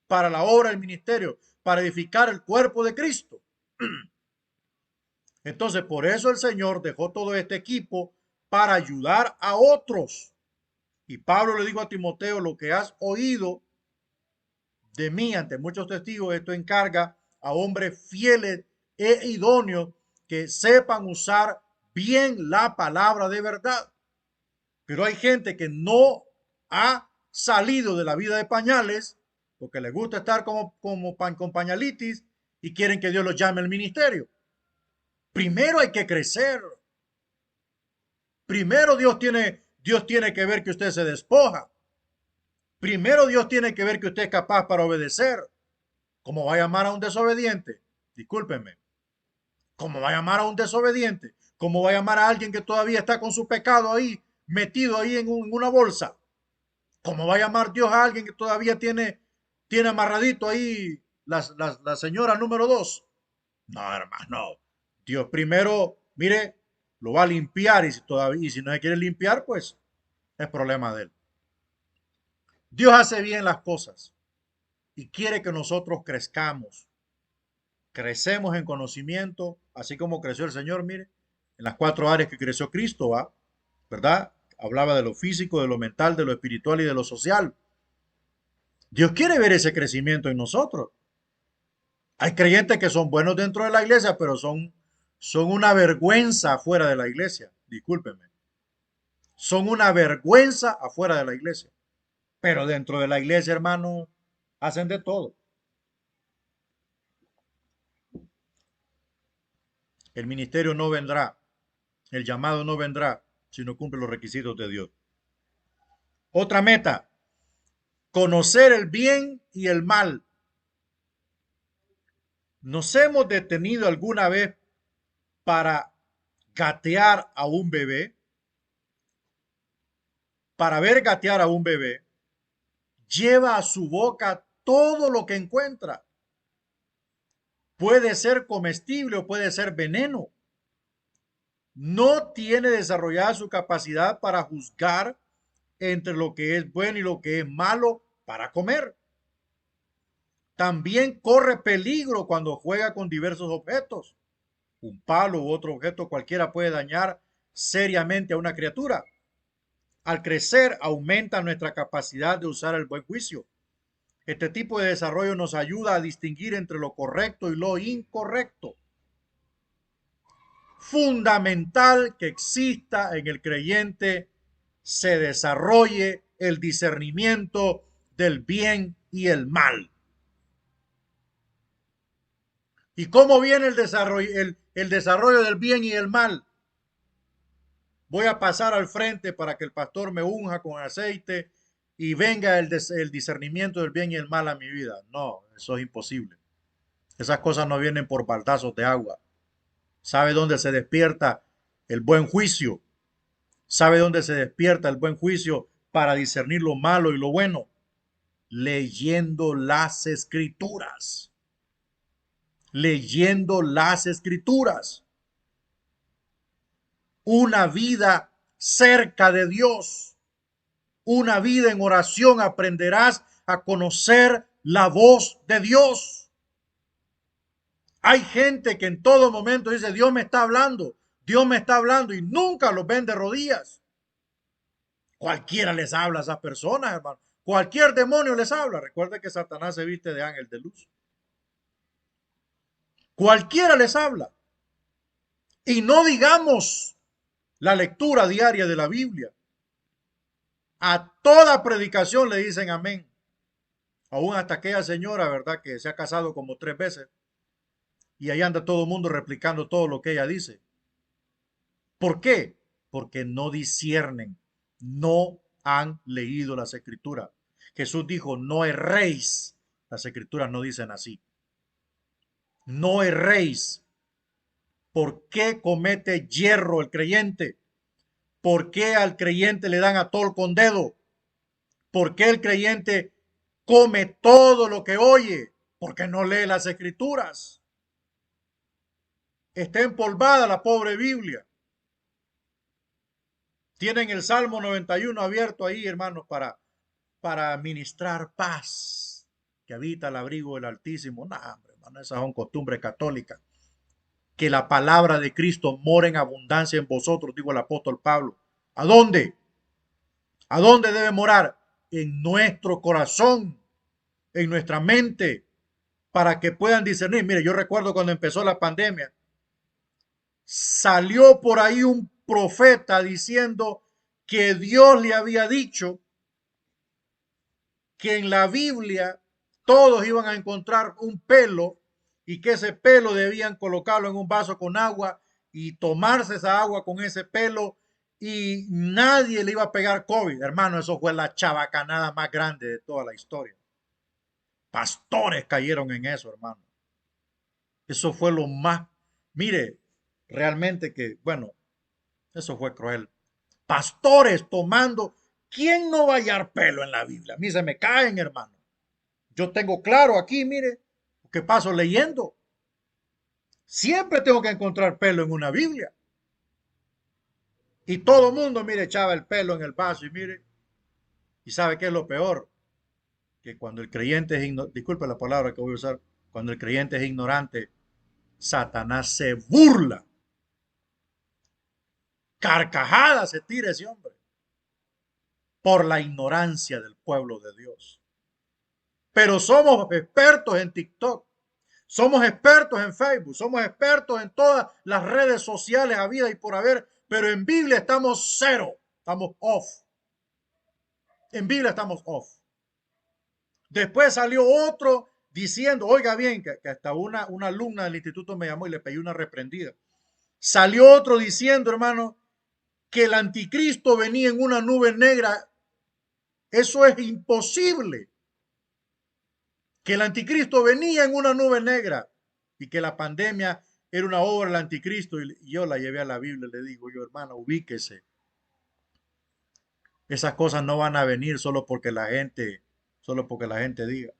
para la obra del ministerio, para edificar el cuerpo de Cristo. Entonces, por eso el Señor dejó todo este equipo para ayudar a otros. Y Pablo le dijo a Timoteo: lo que has oído de mí ante muchos testigos, esto encarga a hombres fieles e idóneos que sepan usar bien la palabra de verdad. Pero hay gente que no ha salido de la vida de pañales porque les gusta estar con pañalitis y quieren que Dios los llame al ministerio. Primero hay que crecer. Primero Dios tiene que ver que usted se despoja. Primero Dios tiene que ver que usted es capaz para obedecer. ¿Cómo va a llamar a un desobediente? Discúlpenme. ¿Cómo va a llamar a un desobediente? ¿Cómo va a llamar a alguien que todavía está con su pecado ahí, metido ahí en una bolsa? ¿Cómo va a llamar Dios a alguien que todavía tiene amarradito ahí la señora número 2? No, hermano, no. Dios primero, mire, lo va a limpiar y si no se quiere limpiar, pues es problema de él. Dios hace bien las cosas y quiere que nosotros crezcamos. Crecemos en conocimiento, así como creció el Señor, mire, en las 4 áreas que creció Cristo, ¿va? ¿Verdad? Hablaba de lo físico, de lo mental, de lo espiritual y de lo social. Dios quiere ver ese crecimiento en nosotros. Hay creyentes que son buenos dentro de la iglesia, pero son una vergüenza afuera de la iglesia. Discúlpenme. Son una vergüenza afuera de la iglesia. Pero dentro de la iglesia, hermano, hacen de todo. El ministerio no vendrá, el llamado no vendrá si no cumple los requisitos de Dios. Otra meta: conocer el bien y el mal. ¿Nos hemos detenido alguna vez para gatear a un bebé? Para ver gatear a un bebé, lleva a su boca todo lo que encuentra. Puede ser comestible o puede ser veneno. No tiene desarrollada su capacidad para juzgar entre lo que es bueno y lo que es malo para comer. También corre peligro cuando juega con diversos objetos. Un palo u otro objeto cualquiera puede dañar seriamente a una criatura. Al crecer, aumenta nuestra capacidad de usar el buen juicio. Este tipo de desarrollo nos ayuda a distinguir entre lo correcto y lo incorrecto. Fundamental que exista en el creyente se desarrolle el discernimiento del bien y el mal. ¿Y cómo viene el desarrollo del bien y el mal? Voy a pasar al frente para que el pastor me unja con aceite y venga el discernimiento del bien y el mal a mi vida. No, eso es imposible. Esas cosas no vienen por baldazos de agua. ¿Sabe dónde se despierta el buen juicio? ¿Sabe dónde se despierta el buen juicio para discernir lo malo y lo bueno? Leyendo las escrituras. Leyendo las escrituras. Una vida cerca de Dios. Una vida en oración, aprenderás a conocer la voz de Dios. Hay gente que en todo momento dice: Dios me está hablando, Dios me está hablando, y nunca los ven de rodillas. Cualquiera les habla a esas personas, hermano. Cualquier demonio les habla. Recuerden que Satanás se viste de ángel de luz. Cualquiera les habla. Y no digamos la lectura diaria de la Biblia. A toda predicación le dicen amén. Aún hasta aquella señora, ¿verdad?, que se ha casado como 3 veces. Y ahí anda todo el mundo replicando todo lo que ella dice. ¿Por qué? Porque no disciernen, no han leído las escrituras. Jesús dijo: no erréis. Las escrituras no dicen así. No erréis. ¿Por qué comete yerro el creyente? ¿Por qué al creyente le dan a tol con dedo? ¿Por qué el creyente come todo lo que oye? Porque no lee las escrituras. Está empolvada la pobre Biblia. Tienen el Salmo 91 abierto ahí, hermanos, para ministrar paz, que habita el abrigo del Altísimo. No, hombre, hermano, esas son costumbres católicas. Que la palabra de Cristo mora en abundancia en vosotros, dijo el apóstol Pablo. ¿A dónde? ¿A dónde debe morar? En nuestro corazón, en nuestra mente, para que puedan discernir. Mire, yo recuerdo cuando empezó la pandemia, salió por ahí un profeta diciendo que Dios le había dicho que en la Biblia todos iban a encontrar un pelo y que ese pelo debían colocarlo en un vaso con agua y tomarse esa agua con ese pelo y nadie le iba a pegar COVID. Hermano, eso fue la chabacanada más grande de toda la historia. Pastores cayeron en eso, hermano. Eso fue lo más, mire, realmente que, bueno, eso fue cruel. Pastores tomando, ¿quién no va a hallar pelo en la Biblia? A mí se me caen, hermano. Yo tengo claro aquí, mire, que paso leyendo. Siempre tengo que encontrar pelo en una Biblia. Y todo el mundo, mire, echaba el pelo en el vaso y mire, y sabe qué es lo peor, que cuando el creyente es ignorante, disculpe la palabra que voy a usar, cuando el creyente es ignorante, Satanás se burla. Carcajadas se tira ese hombre por la ignorancia del pueblo de Dios. Pero somos expertos en TikTok, somos expertos en Facebook, somos expertos en todas las redes sociales a vida y por haber, pero en Biblia estamos cero, estamos off. En Biblia estamos off. Después salió otro diciendo, oiga bien, que hasta una alumna del instituto me llamó y le pedí una reprendida. Salió otro diciendo, hermano, que el anticristo venía en una nube negra. Eso es imposible. Que el anticristo venía en una nube negra y que la pandemia era una obra del anticristo. Y yo la llevé a la Biblia y le digo, yo hermano, ubíquese. Esas cosas no van a venir solo porque la gente diga.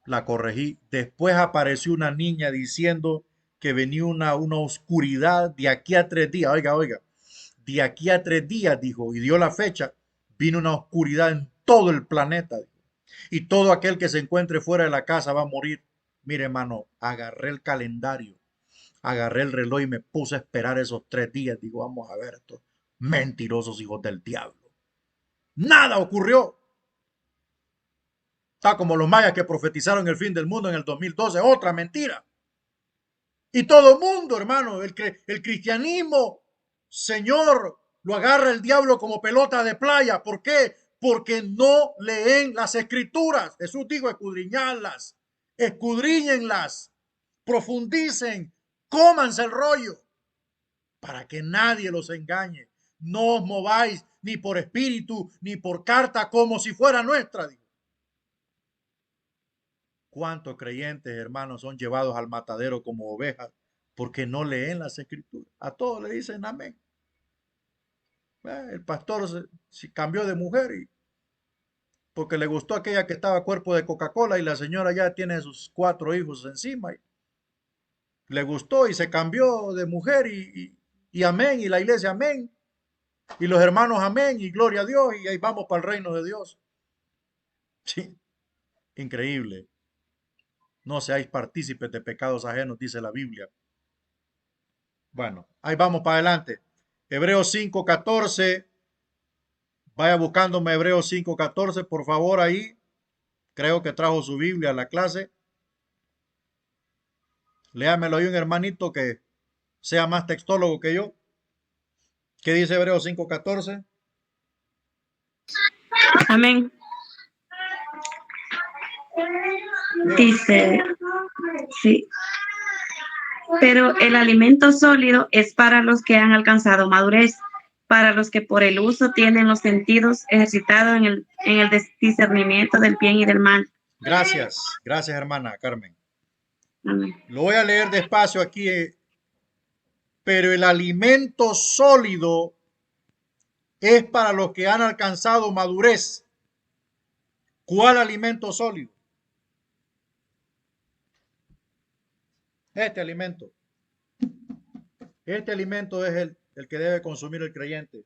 La corregí. Después apareció una niña diciendo que venía una oscuridad de aquí a 3 días. Oiga, de aquí a 3 días, dijo, y dio la fecha, vino una oscuridad en todo el planeta. Y todo aquel que se encuentre fuera de la casa va a morir. Mire, hermano, agarré el calendario, agarré el reloj y me puse a esperar esos 3 días. Digo, vamos a ver estos mentirosos hijos del diablo. Nada ocurrió. Está como los mayas que profetizaron el fin del mundo en el 2012. Otra mentira. Y todo el mundo, hermano, el cristianismo, Señor, lo agarra el diablo como pelota de playa. ¿Por qué? Porque no leen las escrituras. Jesús dijo escudriñarlas, escudriñenlas, profundicen, cómanse el rollo para que nadie los engañe. No os mováis ni por espíritu ni por carta como si fuera nuestra. ¿Cuántos creyentes, hermanos, son llevados al matadero como ovejas porque no leen las escrituras? A todos le dicen amén. El pastor se cambió de mujer y porque le gustó aquella que estaba a cuerpo de Coca-Cola y la señora ya tiene sus 4 hijos encima. Y le gustó y se cambió de mujer y amén. Y la iglesia amén. Y los hermanos amén. Y gloria a Dios. Y ahí vamos para el reino de Dios. Sí, increíble. No seáis partícipes de pecados ajenos, dice la Biblia. Bueno, ahí vamos para adelante. Hebreos 5:14. Vaya buscándome Hebreos 5:14, por favor, ahí. Creo que trajo su Biblia a la clase. Léamelo ahí un hermanito que sea más textólogo que yo. ¿Qué dice Hebreos 5:14? Amén. Dice, sí. Pero el alimento sólido es para los que han alcanzado madurez, para los que por el uso tienen los sentidos ejercitados en el discernimiento del bien y del mal. Gracias, gracias hermana Carmen. Amén. Lo voy a leer despacio aquí. Pero el alimento sólido es para los que han alcanzado madurez, ¿Cuál alimento sólido? Este alimento. Este alimento es el que debe consumir el creyente.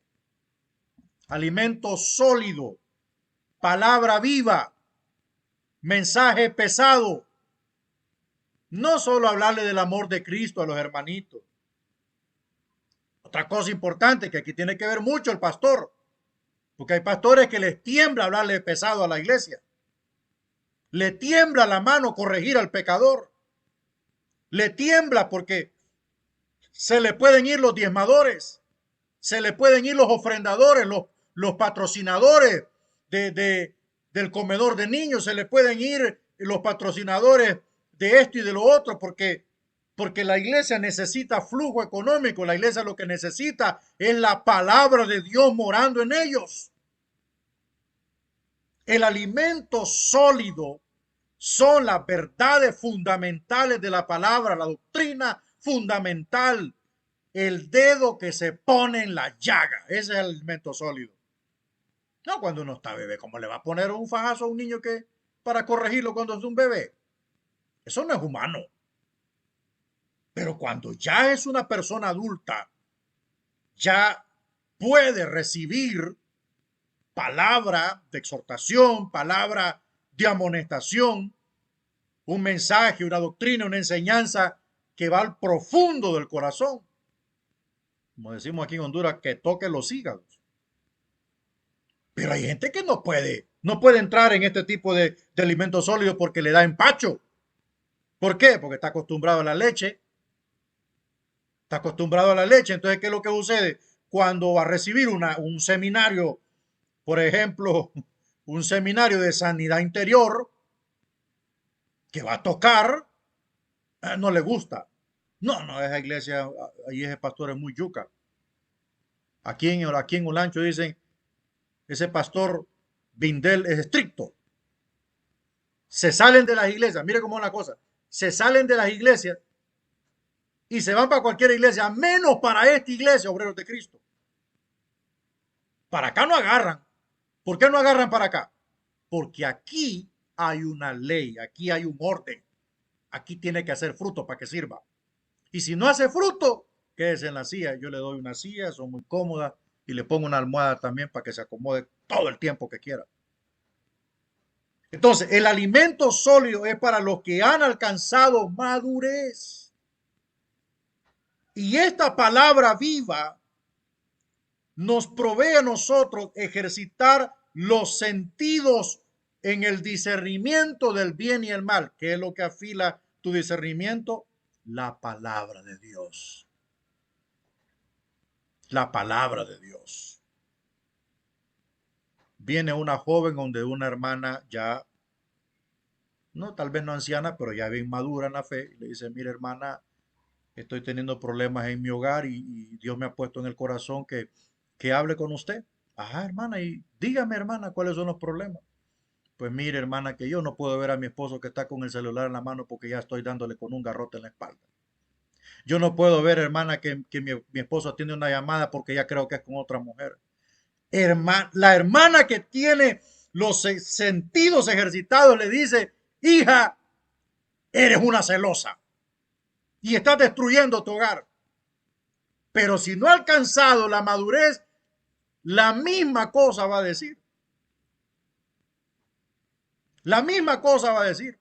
Alimento sólido, palabra viva, mensaje pesado. No solo hablarle del amor de Cristo a los hermanitos. Otra cosa importante que aquí tiene que ver mucho el pastor, porque hay pastores que les tiembla hablarle pesado a la iglesia. Le tiembla la mano corregir al pecador. Le tiembla porque se le pueden ir los diezmadores, se le pueden ir los ofrendadores, los patrocinadores del comedor de niños, se le pueden ir los patrocinadores de esto y de lo otro, porque la iglesia necesita flujo económico. La iglesia lo que necesita es la palabra de Dios morando en ellos. El alimento sólido son las verdades fundamentales de la palabra, la doctrina fundamental, el dedo que se pone en la llaga. Ese es el alimento sólido. No cuando uno está bebé, ¿cómo le va a poner un fajazo a un niño que para corregirlo cuando es un bebé? Eso no es humano. Pero cuando ya es una persona adulta, ya puede recibir palabra de exhortación, palabra de amonestación, un mensaje, una doctrina, una enseñanza que va al profundo del corazón. Como decimos aquí en Honduras, que toque los hígados. Pero hay gente que no puede entrar en este tipo de alimentos sólidos porque le da empacho. ¿Por qué? Porque está acostumbrado a la leche. Está acostumbrado a la leche. Entonces, ¿qué es lo que sucede? Cuando va a recibir un seminario, por ejemplo, un seminario de sanidad interior, que va a tocar, no le gusta. No, esa iglesia, ahí ese pastor es muy yuca. Aquí en Olancho dicen, ese pastor Bindel es estricto. Se salen de las iglesias, mire cómo es la cosa, se salen de las iglesias y se van para cualquier iglesia, menos para esta iglesia, Obreros de Cristo. Para acá no agarran. ¿Por qué no agarran para acá? Porque aquí hay una ley, aquí hay un orden. Aquí tiene que hacer fruto para que sirva. Y si no hace fruto, quédese en la silla. Yo le doy una silla, son muy cómodas, y le pongo una almohada también para que se acomode todo el tiempo que quiera. Entonces, el alimento sólido es para los que han alcanzado madurez. Y esta palabra viva nos provee a nosotros ejercitar los sentidos en el discernimiento del bien y el mal. ¿Qué es lo que afila tu discernimiento? La palabra de Dios. La palabra de Dios. Viene una joven donde una hermana ya, no, tal vez no anciana, pero ya bien madura en la fe, y le dice, mire hermana, estoy teniendo problemas en mi hogar y Dios me ha puesto en el corazón que hable con usted. Ajá, hermana, y dígame, hermana, ¿cuáles son los problemas? Pues mire, hermana, que yo no puedo ver a mi esposo que está con el celular en la mano porque ya estoy dándole con un garrote en la espalda. Yo no puedo ver, hermana, que mi esposo atiende una llamada porque ya creo que es con otra mujer. La hermana que tiene los sentidos ejercitados le dice, hija, eres una celosa y estás destruyendo tu hogar. Pero si no ha alcanzado la madurez, la misma cosa va a decir. La misma cosa va a decir.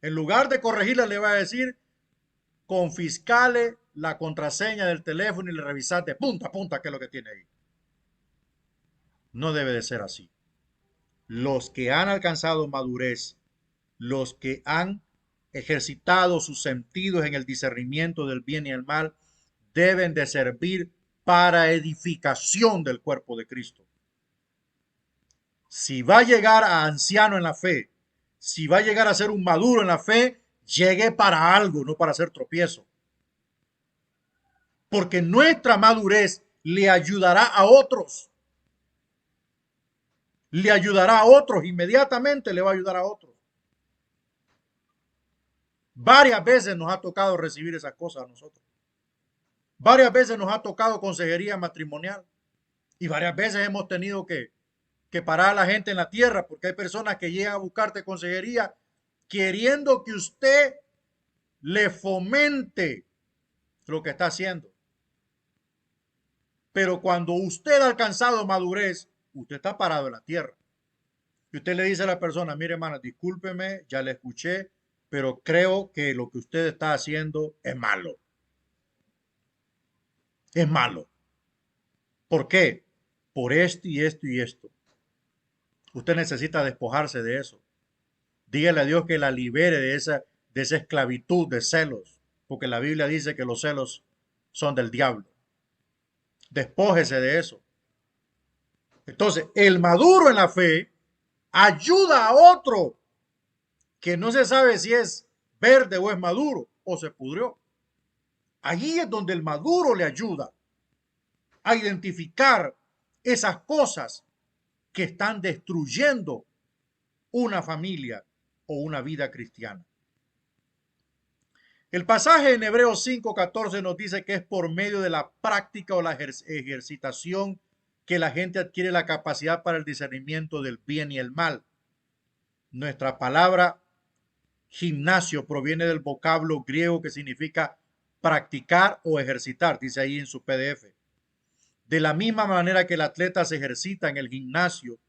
En lugar de corregirla, le va a decir, confiscale la contraseña del teléfono y le revisate punta a punta qué es lo que tiene ahí. No debe de ser así. Los que han alcanzado madurez, los que han ejercitado sus sentidos en el discernimiento del bien y el mal, deben de servir para edificación del cuerpo de Cristo. Si va a llegar a anciano en la fe, si va a llegar a ser un maduro en la fe, llegue para algo, no para hacer tropiezo. Porque nuestra madurez le ayudará a otros. Le ayudará a otros, inmediatamente le va a ayudar a otros. Varias veces nos ha tocado recibir esas cosas a nosotros. Varias veces nos ha tocado consejería matrimonial. Y varias veces hemos tenido que que parar a la gente en la tierra, porque hay personas que llegan a buscarte consejería queriendo que usted le fomente lo que está haciendo. Pero cuando usted ha alcanzado madurez, usted está parado en la tierra. Y usted le dice a la persona, mire hermana, discúlpeme, ya le escuché, pero creo que lo que usted está haciendo es malo. Es malo. ¿Por qué? Por esto y esto y esto. Usted necesita despojarse de eso. Dígale a Dios que la libere de esa esclavitud de celos, porque la Biblia dice que los celos son del diablo. Despójese de eso. Entonces, el maduro en la fe ayuda a otro que no se sabe si es verde o es maduro o se pudrió. Allí es donde el maduro le ayuda a identificar esas cosas que están destruyendo una familia o una vida cristiana. El pasaje en Hebreos 5:14 nos dice que es por medio de la práctica o la ejercitación que la gente adquiere la capacidad para el discernimiento del bien y el mal. Nuestra palabra gimnasio proviene del vocablo griego que significa practicar o ejercitar, dice ahí en su PDF. De la misma manera que el atleta se ejercita en el gimnasio,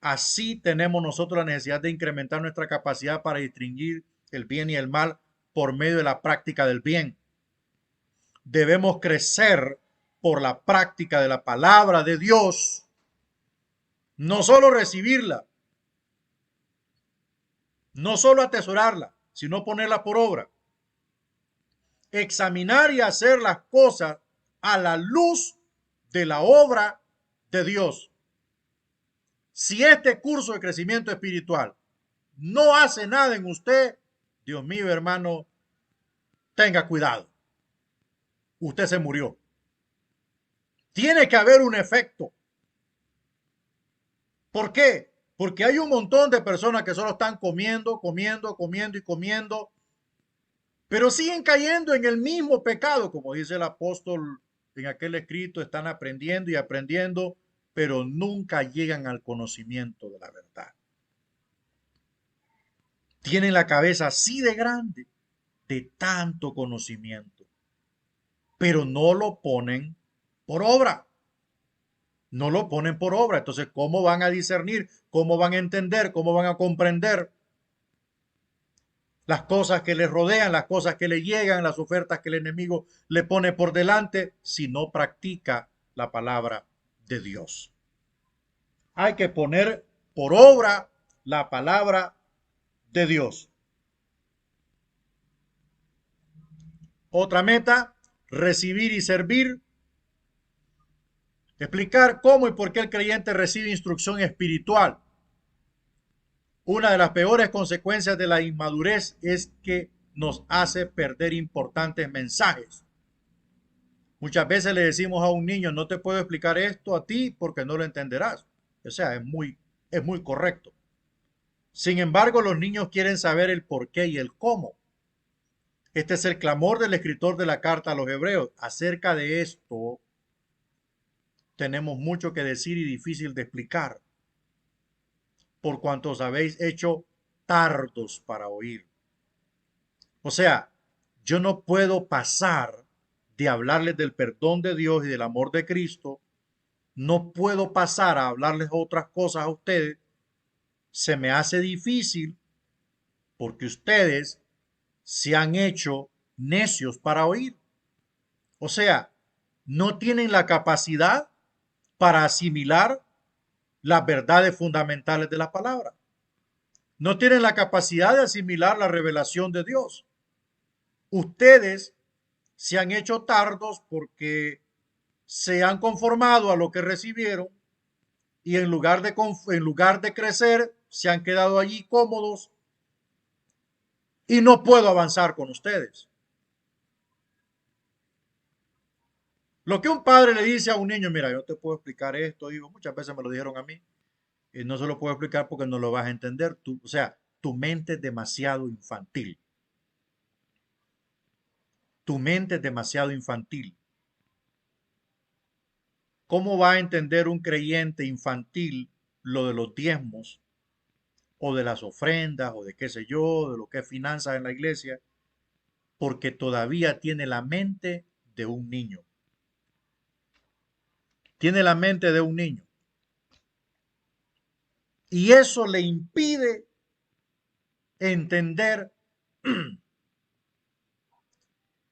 así tenemos nosotros la necesidad de incrementar nuestra capacidad para distinguir el bien y el mal por medio de la práctica del bien. Debemos crecer por la práctica de la palabra de Dios, no solo recibirla, no solo atesorarla, sino ponerla por obra. Examinar y hacer las cosas a la luz de la obra de Dios. Si este curso de crecimiento espiritual no hace nada en usted, Dios mío, hermano, tenga cuidado. Usted se murió. Tiene que haber un efecto. ¿Por qué? Porque hay un montón de personas que solo están comiendo, comiendo, comiendo y comiendo, pero siguen cayendo en el mismo pecado, como dice el apóstol en aquel escrito, están aprendiendo y aprendiendo, pero nunca llegan al conocimiento de la verdad. Tienen la cabeza así de grande, de tanto conocimiento, pero no lo ponen por obra. No lo ponen por obra. Entonces, ¿cómo van a discernir? ¿Cómo van a entender? ¿Cómo van a comprender las cosas que les rodean, las cosas que le llegan, las ofertas que el enemigo le pone por delante si no practica la palabra de Dios? Hay que poner por obra la palabra de Dios. Otra meta, recibir y servir. Explicar cómo y por qué el creyente recibe instrucción espiritual. Una de las peores consecuencias de la inmadurez es que nos hace perder importantes mensajes. Muchas veces le decimos a un niño, no te puedo explicar esto a ti porque no lo entenderás. O sea, es muy correcto. Sin embargo, los niños quieren saber el por qué y el cómo. Este es el clamor del escritor de la carta a los hebreos. Acerca de esto tenemos mucho que decir y difícil de explicar, por cuanto os habéis hecho tardos para oír. O sea, yo no puedo pasar de hablarles del perdón de Dios y del amor de Cristo. No puedo pasar a hablarles otras cosas a ustedes. Se me hace difícil porque ustedes se han hecho necios para oír. O sea, no tienen la capacidad para asimilar las verdades fundamentales de la palabra. No tienen la capacidad de asimilar la revelación de Dios. Ustedes se han hecho tardos porque se han conformado a lo que recibieron y en lugar de crecer, se han quedado allí cómodos y no puedo avanzar con ustedes. Lo que un padre le dice a un niño, mira, yo te puedo explicar esto, hijo, muchas veces me lo dijeron a mí, y no se lo puedo explicar porque no lo vas a entender. O sea, tu mente es demasiado infantil. Tu mente es demasiado infantil. ¿Cómo va a entender un creyente infantil lo de los diezmos o de las ofrendas o de qué sé yo, de lo que es finanzas en la iglesia, porque todavía tiene la mente de un niño. Tiene la mente de un niño. Y eso le impide entender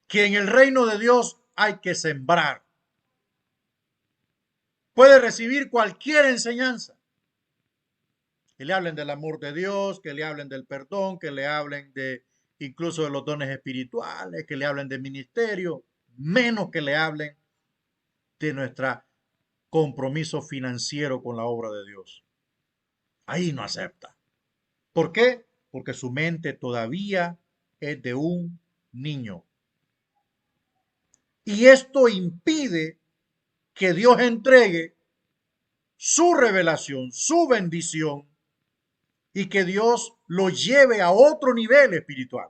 que en el reino de Dios hay que sembrar. Puede recibir cualquier enseñanza. Que le hablen del amor de Dios, que le hablen del perdón, que le hablen de incluso de los dones espirituales, que le hablen de ministerio, menos que le hablen de nuestro compromiso financiero con la obra de Dios. Ahí no acepta. ¿Por qué? Porque su mente todavía es de un niño. Y esto impide que Dios entregue su revelación, su bendición, y que Dios lo lleve a otro nivel espiritual.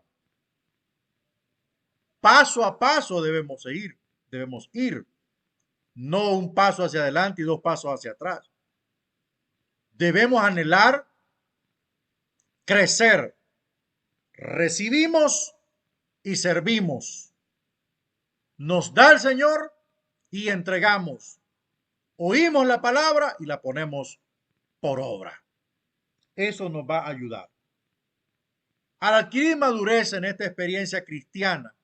Paso a paso debemos ir, no un paso hacia adelante y dos pasos hacia atrás. Debemos anhelar crecer. Recibimos y servimos. Nos da el Señor y entregamos. Oímos la palabra y la ponemos por obra. Eso nos va a ayudar. Al adquirir madurez en esta experiencia cristiana,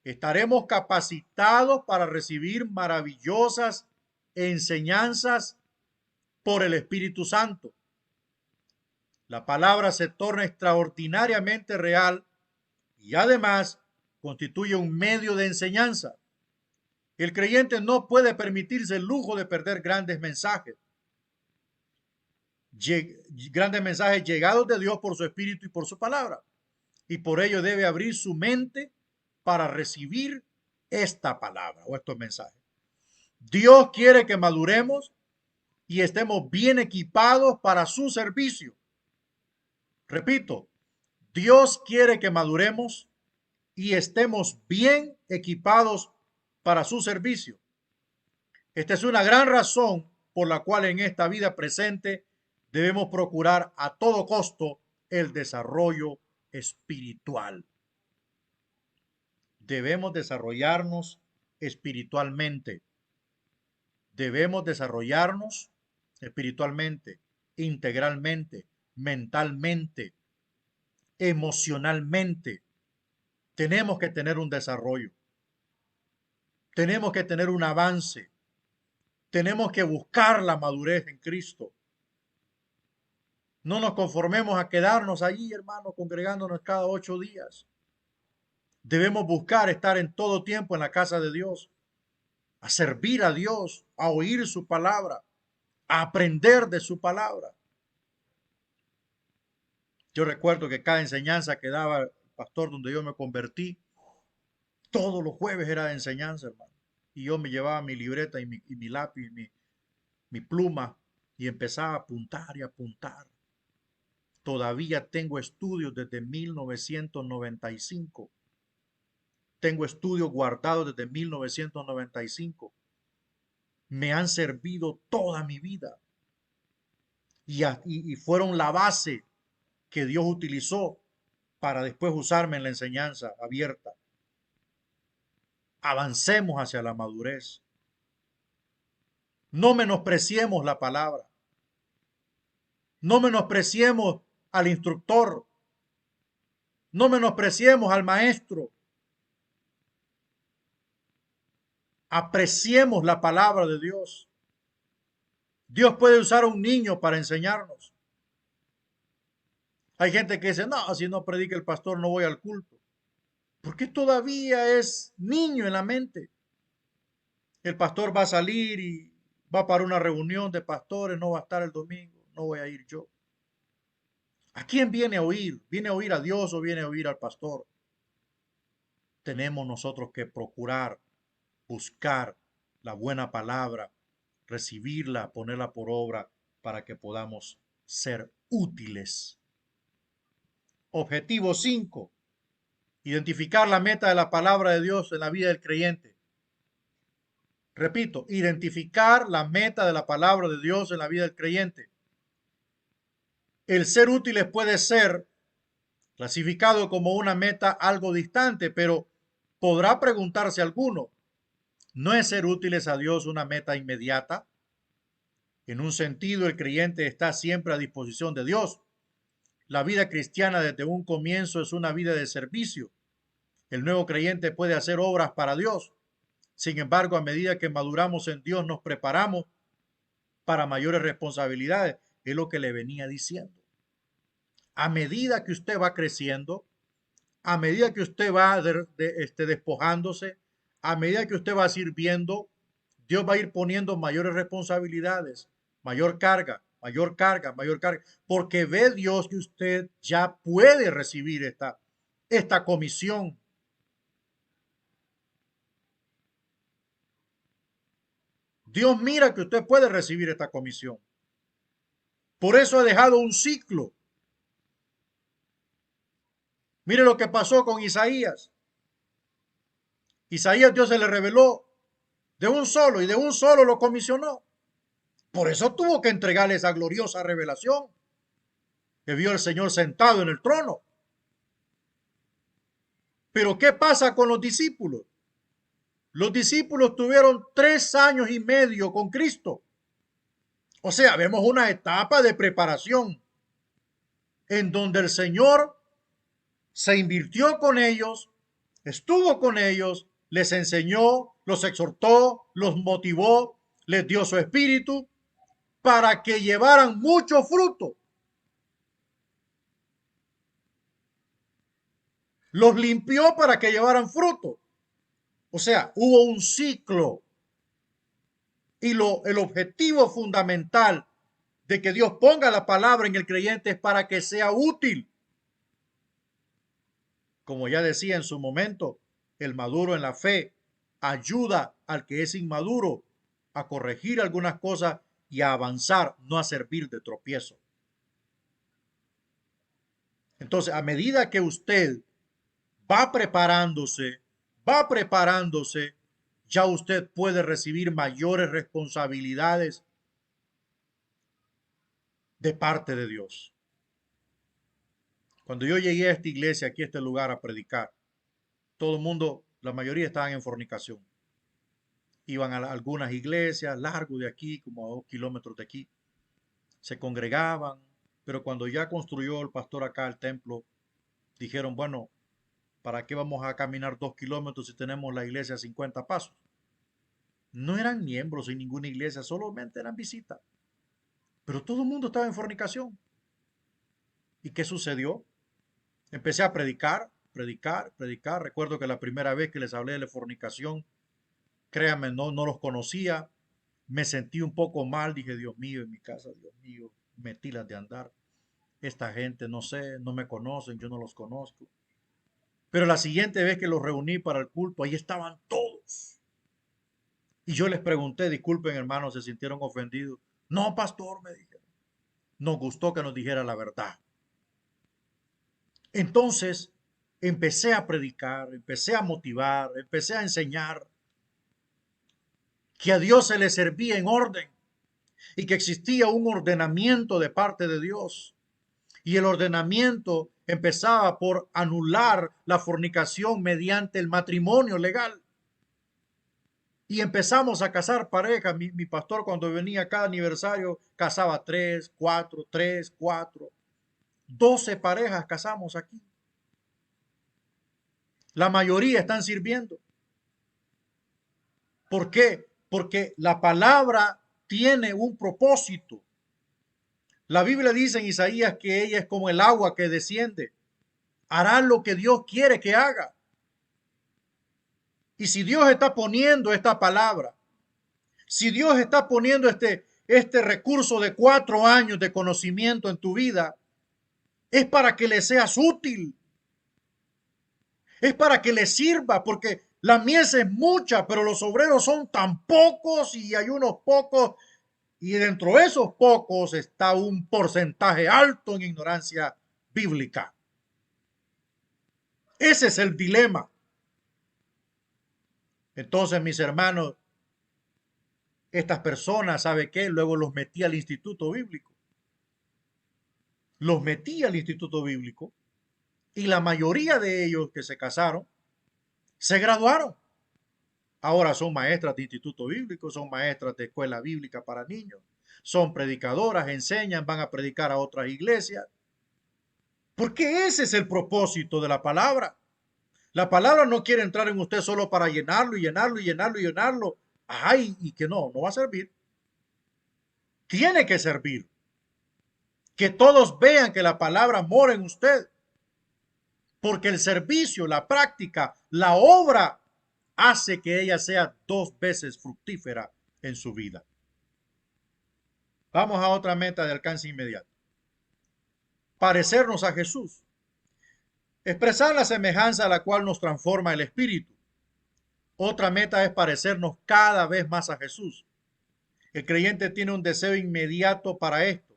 estaremos capacitados para recibir maravillosas enseñanzas por el Espíritu Santo. La palabra se torna extraordinariamente real y además constituye un medio de enseñanza. El creyente no puede permitirse el lujo de perder grandes mensajes llegados de Dios por su Espíritu y por su palabra. Y por ello debe abrir su mente para recibir esta palabra o estos mensajes. Dios quiere que maduremos y estemos bien equipados para su servicio. Repito, Dios quiere que maduremos y estemos bien equipados para su servicio. Esta es una gran razón por la cual en esta vida presente debemos procurar a todo costo el desarrollo espiritual. Debemos desarrollarnos espiritualmente. Debemos desarrollarnos espiritualmente, integralmente, mentalmente, emocionalmente. Tenemos que tener un desarrollo. Tenemos que tener un avance. Tenemos que buscar la madurez en Cristo. No nos conformemos a quedarnos allí, hermanos, congregándonos cada 8 días. Debemos buscar estar en todo tiempo en la casa de Dios, a servir a Dios, a oír su palabra, a aprender de su palabra. Yo recuerdo que cada enseñanza que daba el pastor donde yo me convertí, todos los jueves era de enseñanza, hermano. Y yo me llevaba mi libreta y mi lápiz, mi pluma, y empezaba a apuntar y apuntar. Todavía tengo estudios desde 1995. Tengo estudios guardados desde 1995. Me han servido toda mi vida. Y fueron la base que Dios utilizó para después usarme en la enseñanza abierta. Avancemos hacia la madurez. No menospreciemos la palabra. No menospreciemos al instructor. No menospreciemos al maestro. Apreciemos la palabra de Dios. Dios puede usar a un niño para enseñarnos. Hay gente que dice, no, si no predica el pastor no voy al culto. Porque todavía es niño en la mente. El pastor va a salir y va para una reunión de pastores, no va a estar el domingo, no voy a ir yo. ¿A quién viene a oír? ¿Viene a oír a Dios o viene a oír al pastor? Tenemos nosotros que procurar, buscar la buena palabra, recibirla, ponerla por obra para que podamos ser útiles. Objetivo 5. Identificar la meta de la palabra de Dios en la vida del creyente. Repito, identificar la meta de la palabra de Dios en la vida del creyente. El ser útiles puede ser clasificado como una meta algo distante, pero podrá preguntarse alguno, ¿no es ser útiles a Dios una meta inmediata? En un sentido, el creyente está siempre a disposición de Dios. La vida cristiana desde un comienzo es una vida de servicio. El nuevo creyente puede hacer obras para Dios. Sin embargo, a medida que maduramos en Dios, nos preparamos para mayores responsabilidades. Es lo que le venía diciendo. A medida que usted va creciendo, a medida que usted va despojándose, a medida que usted va sirviendo, Dios va a ir poniendo mayores responsabilidades, mayor carga, mayor carga, mayor carga, porque ve Dios que usted ya puede recibir esta comisión. Dios mira que usted puede recibir esta comisión. Por eso ha dejado un ciclo. Mire lo que pasó con Isaías. Isaías, Dios se le reveló de un solo y de un solo lo comisionó. Por eso tuvo que entregarle esa gloriosa revelación que vio el Señor sentado en el trono. Pero ¿qué pasa con los discípulos? Los discípulos tuvieron 3 años y medio con Cristo. O sea, vemos una etapa de preparación en donde el Señor se invirtió con ellos, estuvo con ellos, les enseñó, los exhortó, los motivó, les dio su espíritu para que llevaran mucho fruto. Los limpió para que llevaran fruto. O sea, hubo un ciclo. Y el objetivo fundamental de que Dios ponga la palabra en el creyente es para que sea útil. Como ya decía en su momento, el maduro en la fe ayuda al que es inmaduro a corregir algunas cosas y a avanzar, no a servir de tropiezo. Entonces, a medida que usted va preparándose, ya usted puede recibir mayores responsabilidades de parte de Dios. Cuando yo llegué a esta iglesia, aquí a este lugar a predicar, todo el mundo, la mayoría estaban en fornicación. Iban a algunas iglesias, largo de aquí, como a 2 kilómetros de aquí. Se congregaban, pero cuando ya construyó el pastor acá el templo, dijeron, bueno, ¿para qué vamos a caminar 2 kilómetros si tenemos la iglesia a 50 pasos? No eran miembros en ninguna iglesia, solamente eran visitas. Pero todo el mundo estaba en fornicación. ¿Y qué sucedió? Empecé a predicar. Recuerdo que la primera vez que les hablé de la fornicación, créanme, no los conocía. Me sentí un poco mal. Dije, Dios mío, en mi casa, Dios mío, metí las de andar. Esta gente, no sé, no me conocen, yo no los conozco. Pero la siguiente vez que los reuní para el culto, ahí estaban todos. Y yo les pregunté, disculpen hermanos, ¿se sintieron ofendidos? No, pastor, me dijeron. Nos gustó que nos dijera la verdad. Entonces empecé a predicar, empecé a motivar, empecé a enseñar que a Dios se le servía en orden y que existía un ordenamiento de parte de Dios. Y el ordenamiento empezaba por anular la fornicación mediante el matrimonio legal. Y empezamos a casar parejas. Mi pastor cuando venía cada aniversario casaba 3, 4, 3, 4. 12 parejas casamos aquí. La mayoría están sirviendo. ¿Por qué? Porque la palabra tiene un propósito. La Biblia dice en Isaías que ella es como el agua que desciende. Hará lo que Dios quiere que haga. Y si Dios está poniendo esta palabra, si Dios está poniendo este recurso de 4 años de conocimiento en tu vida, es para que le seas útil. Es para que le sirva, porque la mies es mucha, pero los obreros son tan pocos y hay unos pocos, y dentro de esos pocos está un porcentaje alto en ignorancia bíblica. Ese es el dilema. Entonces, mis hermanos, estas personas, ¿sabe qué? Luego los metí al instituto bíblico. los metí al instituto bíblico y la mayoría de ellos que se casaron se graduaron. Ahora son maestras de instituto bíblico, son maestras de escuela bíblica para niños, son predicadoras, enseñan, van a predicar a otras iglesias. Porque ese es el propósito de la palabra. La palabra no quiere entrar en usted solo para llenarlo y llenarlo y llenarlo y llenarlo. Ay, y que no va a servir. Tiene que servir. Que todos vean que la palabra mora en usted. Porque el servicio, la práctica, la obra hace que ella sea 2 veces fructífera en su vida. Vamos a otra meta de alcance inmediato. Parecernos a Jesús. Expresar la semejanza a la cual nos transforma el Espíritu. Otra meta es parecernos cada vez más a Jesús. El creyente tiene un deseo inmediato para esto,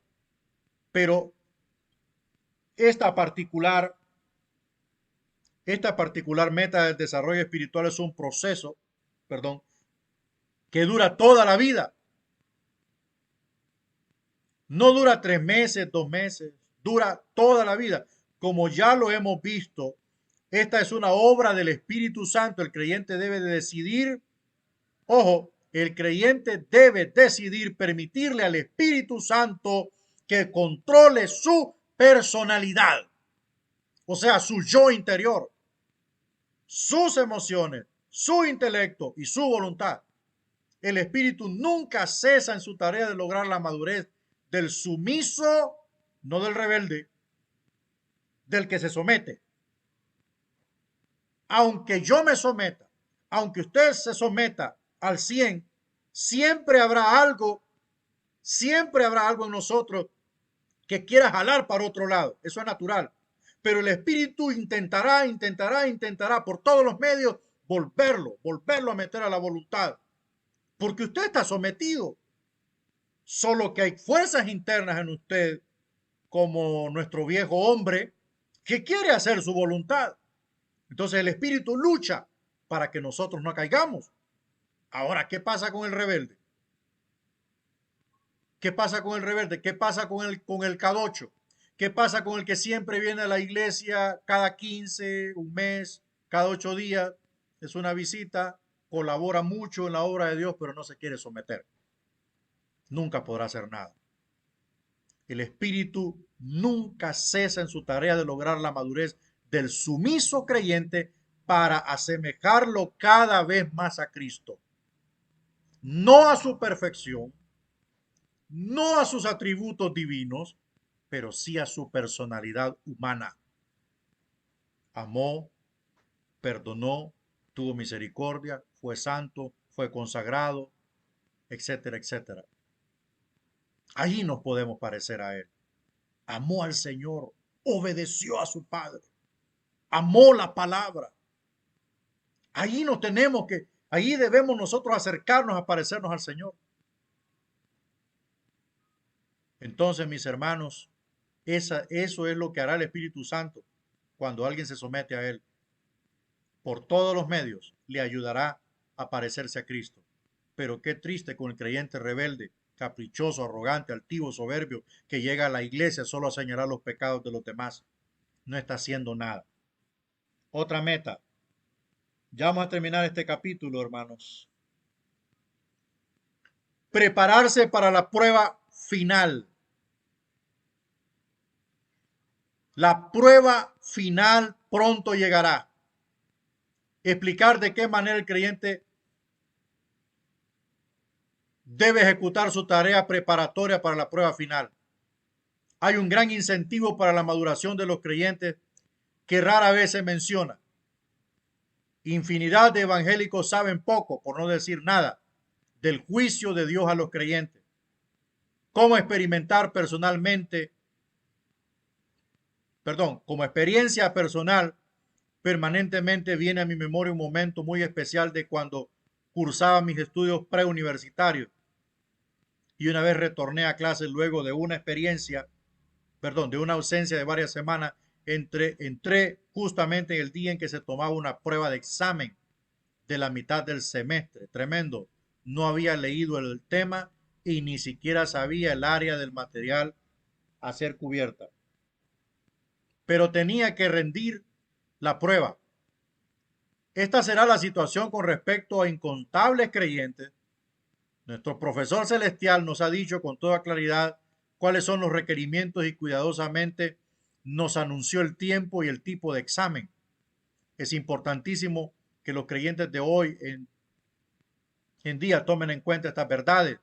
pero esta particular meta del desarrollo espiritual es un proceso, que dura toda la vida. No dura 3 meses, 2 meses, dura toda la vida. Como ya lo hemos visto, esta es una obra del Espíritu Santo. El creyente debe de decidir, ojo, el creyente debe decidir permitirle al Espíritu Santo que controle su personalidad, o sea, su yo interior, sus emociones, su intelecto y su voluntad. El Espíritu nunca cesa en su tarea de lograr la madurez del sumiso, no del rebelde, del que se somete. Aunque yo me someta, aunque usted se someta al 100, siempre habrá algo en nosotros que quiera jalar para otro lado. Eso es natural. Pero el Espíritu intentará por todos los medios volverlo a meter a la voluntad. Porque usted está sometido. Solo que hay fuerzas internas en usted, como nuestro viejo hombre, que quiere hacer su voluntad. Entonces el Espíritu lucha para que nosotros no caigamos. Ahora, ¿qué pasa con el rebelde? ¿Qué pasa con el rebelde? ¿Qué pasa con el K8? ¿Qué pasa con el que siempre viene a la iglesia cada 15, un mes, cada 8 días? Es una visita, colabora mucho en la obra de Dios, pero no se quiere someter. Nunca podrá hacer nada. El Espíritu nunca cesa en su tarea de lograr la madurez del sumiso creyente para asemejarlo cada vez más a Cristo. No a su perfección, no a sus atributos divinos, pero sí a su personalidad humana. Amó, perdonó, tuvo misericordia, fue santo, fue consagrado, etcétera, etcétera. Allí nos podemos parecer a Él. Amó al Señor, obedeció a su Padre, amó la palabra. Allí debemos nosotros acercarnos a parecernos al Señor. Entonces, mis hermanos, eso es lo que hará el Espíritu Santo cuando alguien se somete a Él. Por todos los medios le ayudará a parecerse a Cristo. Pero qué triste con el creyente rebelde, caprichoso, arrogante, altivo, soberbio, que llega a la iglesia solo a señalar los pecados de los demás. No está haciendo nada. Otra meta. Ya vamos a terminar este capítulo, hermanos. Prepararse para la prueba final. La prueba final pronto llegará. Explicar de qué manera el creyente debe ejecutar su tarea preparatoria para la prueba final. Hay un gran incentivo para la maduración de los creyentes que rara vez se menciona. Infinidad de evangélicos saben poco, por no decir nada, del juicio de Dios a los creyentes. Como experiencia personal, permanentemente viene a mi memoria un momento muy especial de cuando cursaba mis estudios preuniversitarios y una vez retorné a clases luego de una ausencia de varias semanas. Entré justamente en el día en que se tomaba una prueba de examen de la mitad del semestre. Tremendo. No había leído el tema y ni siquiera sabía el área del material a ser cubierta. pero tenía que rendir la prueba. Esta será la situación con respecto a incontables creyentes. Nuestro profesor celestial nos ha dicho con toda claridad cuáles son los requerimientos y cuidadosamente nos anunció el tiempo y el tipo de examen. Es importantísimo que los creyentes de hoy en día tomen en cuenta estas verdades.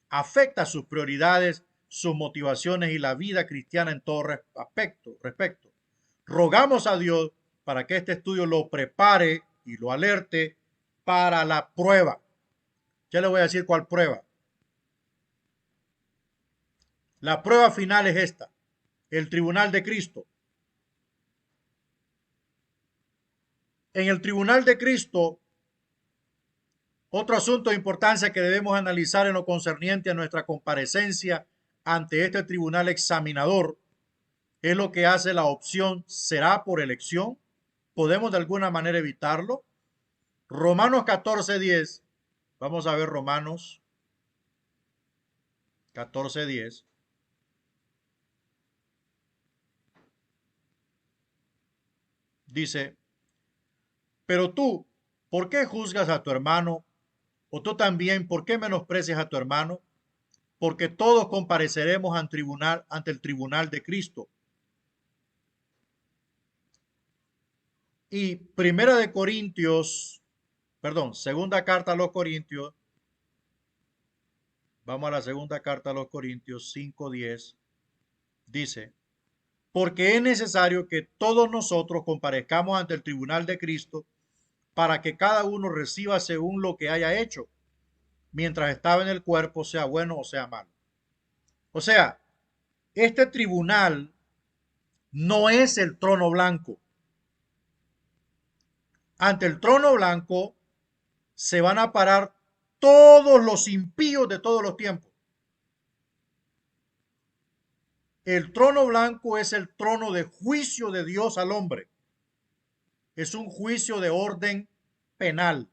Afecta sus prioridades, sus motivaciones y la vida cristiana en todo respecto. Rogamos a Dios para que este estudio lo prepare y lo alerte para la prueba. Ya le voy a decir cuál prueba. La prueba final es esta: el tribunal de Cristo. En el tribunal de Cristo, otro asunto de importancia que debemos analizar en lo concerniente a nuestra comparecencia ante este tribunal examinador es lo que hace la opción ¿será por elección? ¿Podemos de alguna manera evitarlo? Romanos 14:10. Vamos a ver Romanos 14:10. Dice, pero tú, ¿por qué juzgas a tu hermano? O tú también, ¿por qué menosprecias a tu hermano? Porque todos compareceremos ante el tribunal de Cristo. Y segunda carta a los Corintios, vamos a la segunda carta a los Corintios 5:10, dice, porque es necesario que todos nosotros comparezcamos ante el tribunal de Cristo para que cada uno reciba según lo que haya hecho, mientras estaba en el cuerpo, sea bueno o sea malo. O sea, este tribunal no es el trono blanco. Ante el trono blanco se van a parar todos los impíos de todos los tiempos. El trono blanco es el trono de juicio de Dios al hombre. Es un juicio de orden penal.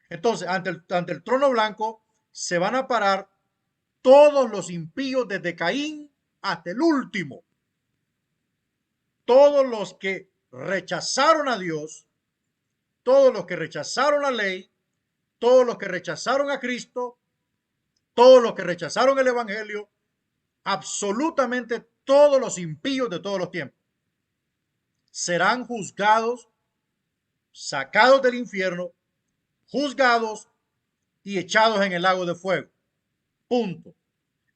Entonces, ante el trono blanco se van a parar todos los impíos desde Caín hasta el último. Todos los que rechazaron a Dios, todos los que rechazaron la ley, todos los que rechazaron a Cristo, todos los que rechazaron el Evangelio, absolutamente todos los impíos de todos los tiempos serán juzgados, sacados del infierno, juzgados y echados en el lago de fuego. Punto.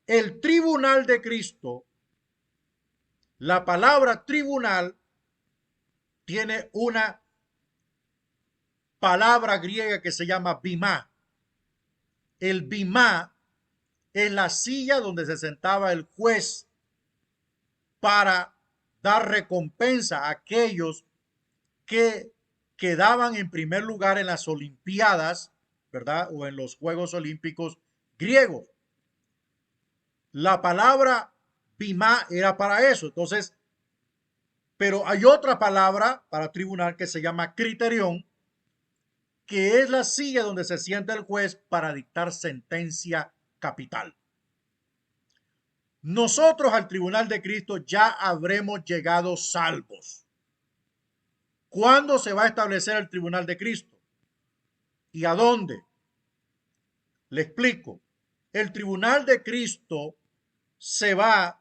El tribunal de Cristo, la palabra tribunal tiene una palabra griega que se llama bimá. El bimá es la silla donde se sentaba el juez para dar recompensa a aquellos que quedaban en primer lugar en las Olimpiadas, ¿verdad? O en los Juegos Olímpicos griegos. La palabra bimá era para eso. Entonces, pero hay otra palabra para tribunal que se llama criterión, que es la silla donde se sienta el juez para dictar sentencia capital. Nosotros al tribunal de Cristo ya habremos llegado salvos. ¿Cuándo se va a establecer el tribunal de Cristo? ¿Y a dónde? Le explico. El tribunal de Cristo va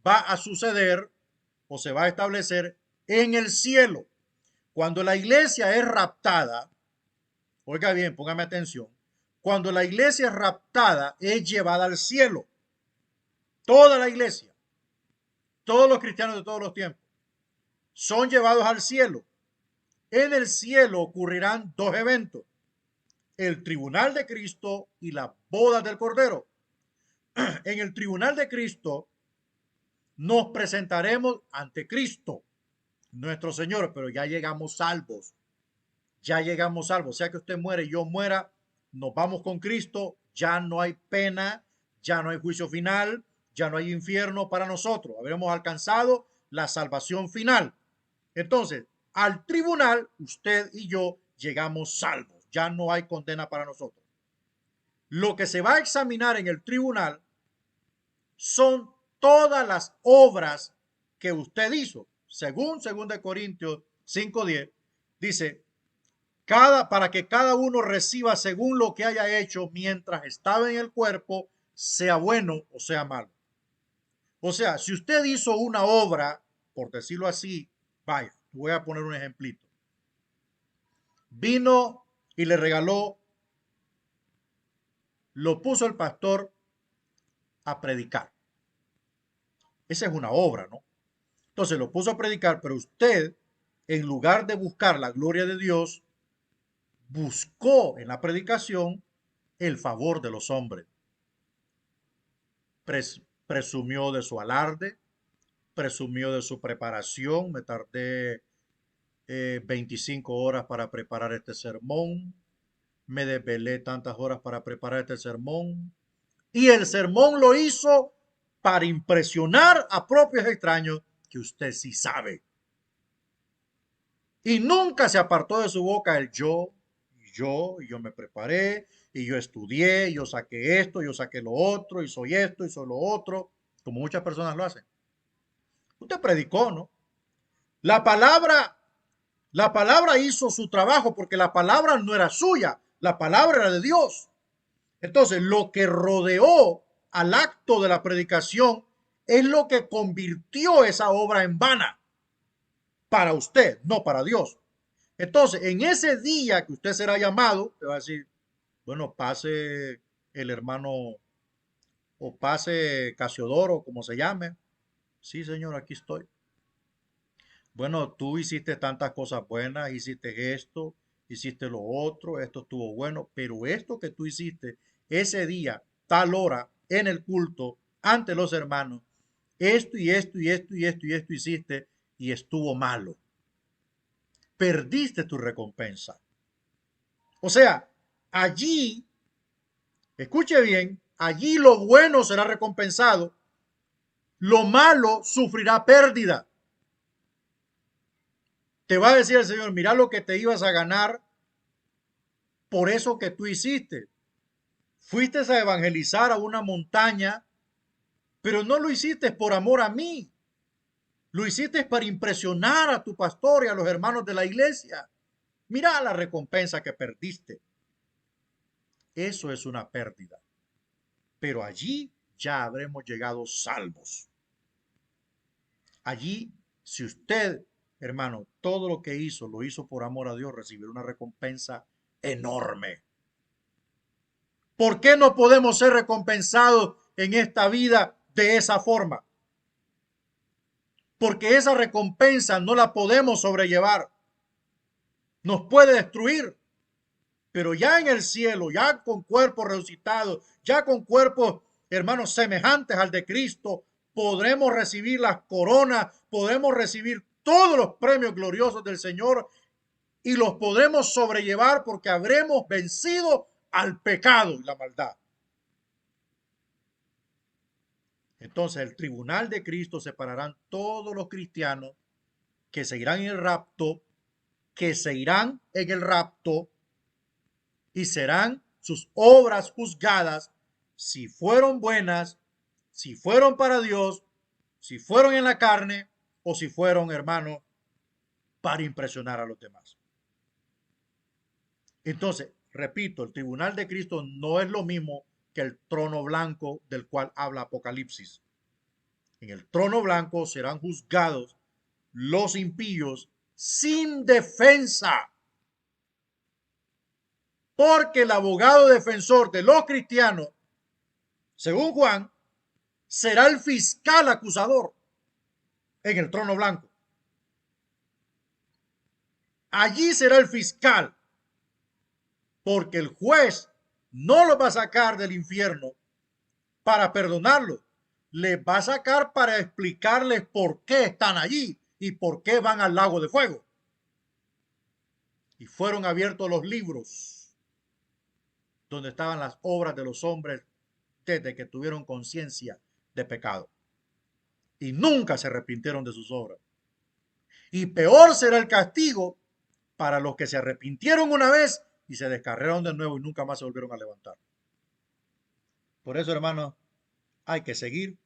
a suceder o se va a establecer en el cielo. Cuando la iglesia es raptada, oiga bien, póngame atención, cuando la iglesia es raptada es llevada al cielo. Toda la iglesia, todos los cristianos de todos los tiempos, son llevados al cielo. En el cielo ocurrirán dos eventos: el tribunal de Cristo y la boda del Cordero. En el tribunal de Cristo nos presentaremos ante Cristo, nuestro Señor, pero ya llegamos salvos. Ya llegamos salvos. O sea que usted muere, yo muera, nos vamos con Cristo, ya no hay pena, ya no hay juicio final, ya no hay infierno para nosotros. Habremos alcanzado la salvación final. Entonces, al tribunal, usted y yo llegamos salvos. Ya no hay condena para nosotros. Lo que se va a examinar en el tribunal son todas las obras que usted hizo. Según 2 Corintios 5:10, dice, para que cada uno reciba según lo que haya hecho mientras estaba en el cuerpo, sea bueno o sea malo. O sea, si usted hizo una obra, por decirlo así, vaya, voy a poner un ejemplito. Vino y le regaló, lo puso el pastor a predicar. Esa es una obra, ¿no? Entonces lo puso a predicar, pero usted, en lugar de buscar la gloria de Dios, buscó en la predicación el favor de los hombres. Presumió de su alarde, presumió de su preparación. Me tardé 25 horas para preparar este sermón. Me desvelé tantas horas para preparar este sermón. Y el sermón lo hizo para impresionar a propios extraños que usted sí sabe. Y nunca se apartó de su boca el yo me preparé, y yo estudié, yo saqué esto, yo saqué lo otro, y soy esto, y soy lo otro, como muchas personas lo hacen. Usted predicó, ¿no? La palabra, la palabra hizo su trabajo porque la palabra no era suya, la palabra era de Dios. Entonces, lo que rodeó al acto de la predicación es lo que convirtió esa obra en vana para usted, no para Dios. Entonces, en ese día que usted será llamado, te va a decir, bueno, pase el hermano o pase Casiodoro, como se llame. Sí, señor, aquí estoy. Bueno, tú hiciste tantas cosas buenas, hiciste esto, hiciste lo otro, esto estuvo bueno, pero esto que tú hiciste ese día, tal hora, en el culto, ante los hermanos, esto y esto y esto y esto y esto hiciste y estuvo malo. Perdiste tu recompensa. O sea, allí, escuche bien, allí lo bueno será recompensado, lo malo sufrirá pérdida. Te va a decir el Señor, mira lo que te ibas a ganar por eso que tú hiciste. Fuiste a evangelizar a una montaña, pero no lo hiciste por amor a mí. Lo hiciste para impresionar a tu pastor y a los hermanos de la iglesia. Mira la recompensa que perdiste. Eso es una pérdida. Pero allí ya habremos llegado salvos. Allí, si usted, hermano, todo lo que hizo, lo hizo por amor a Dios, recibirá una recompensa enorme. ¿Por qué no podemos ser recompensados en esta vida de esa forma? Porque esa recompensa no la podemos sobrellevar. Nos puede destruir. Pero ya en el cielo, ya con cuerpos resucitados, ya con cuerpos, hermanos, semejantes al de Cristo, podremos recibir las coronas, podremos recibir todos los premios gloriosos del Señor y los podremos sobrellevar porque habremos vencido al pecado y la maldad. Entonces el tribunal de Cristo separarán todos los cristianos que se irán en el rapto, que se irán en el rapto y serán sus obras juzgadas si fueron buenas, si fueron para Dios, si fueron en la carne o si fueron, hermanos, para impresionar a los demás. Entonces, repito, el tribunal de Cristo no es lo mismo que el trono blanco del cual habla Apocalipsis. En el trono blanco serán juzgados los impíos sin defensa. Porque el abogado defensor de los cristianos, según Juan, será el fiscal acusador en el trono blanco. Allí será el fiscal, porque el juez no lo va a sacar del infierno para perdonarlo, les va a sacar para explicarles por qué están allí y por qué van al lago de fuego. Y fueron abiertos los libros donde estaban las obras de los hombres desde que tuvieron conciencia de pecado. Y nunca se arrepintieron de sus obras. Y peor será el castigo para los que se arrepintieron una vez y se descarriaron de nuevo y nunca más se volvieron a levantar. Por eso, hermanos, hay que seguir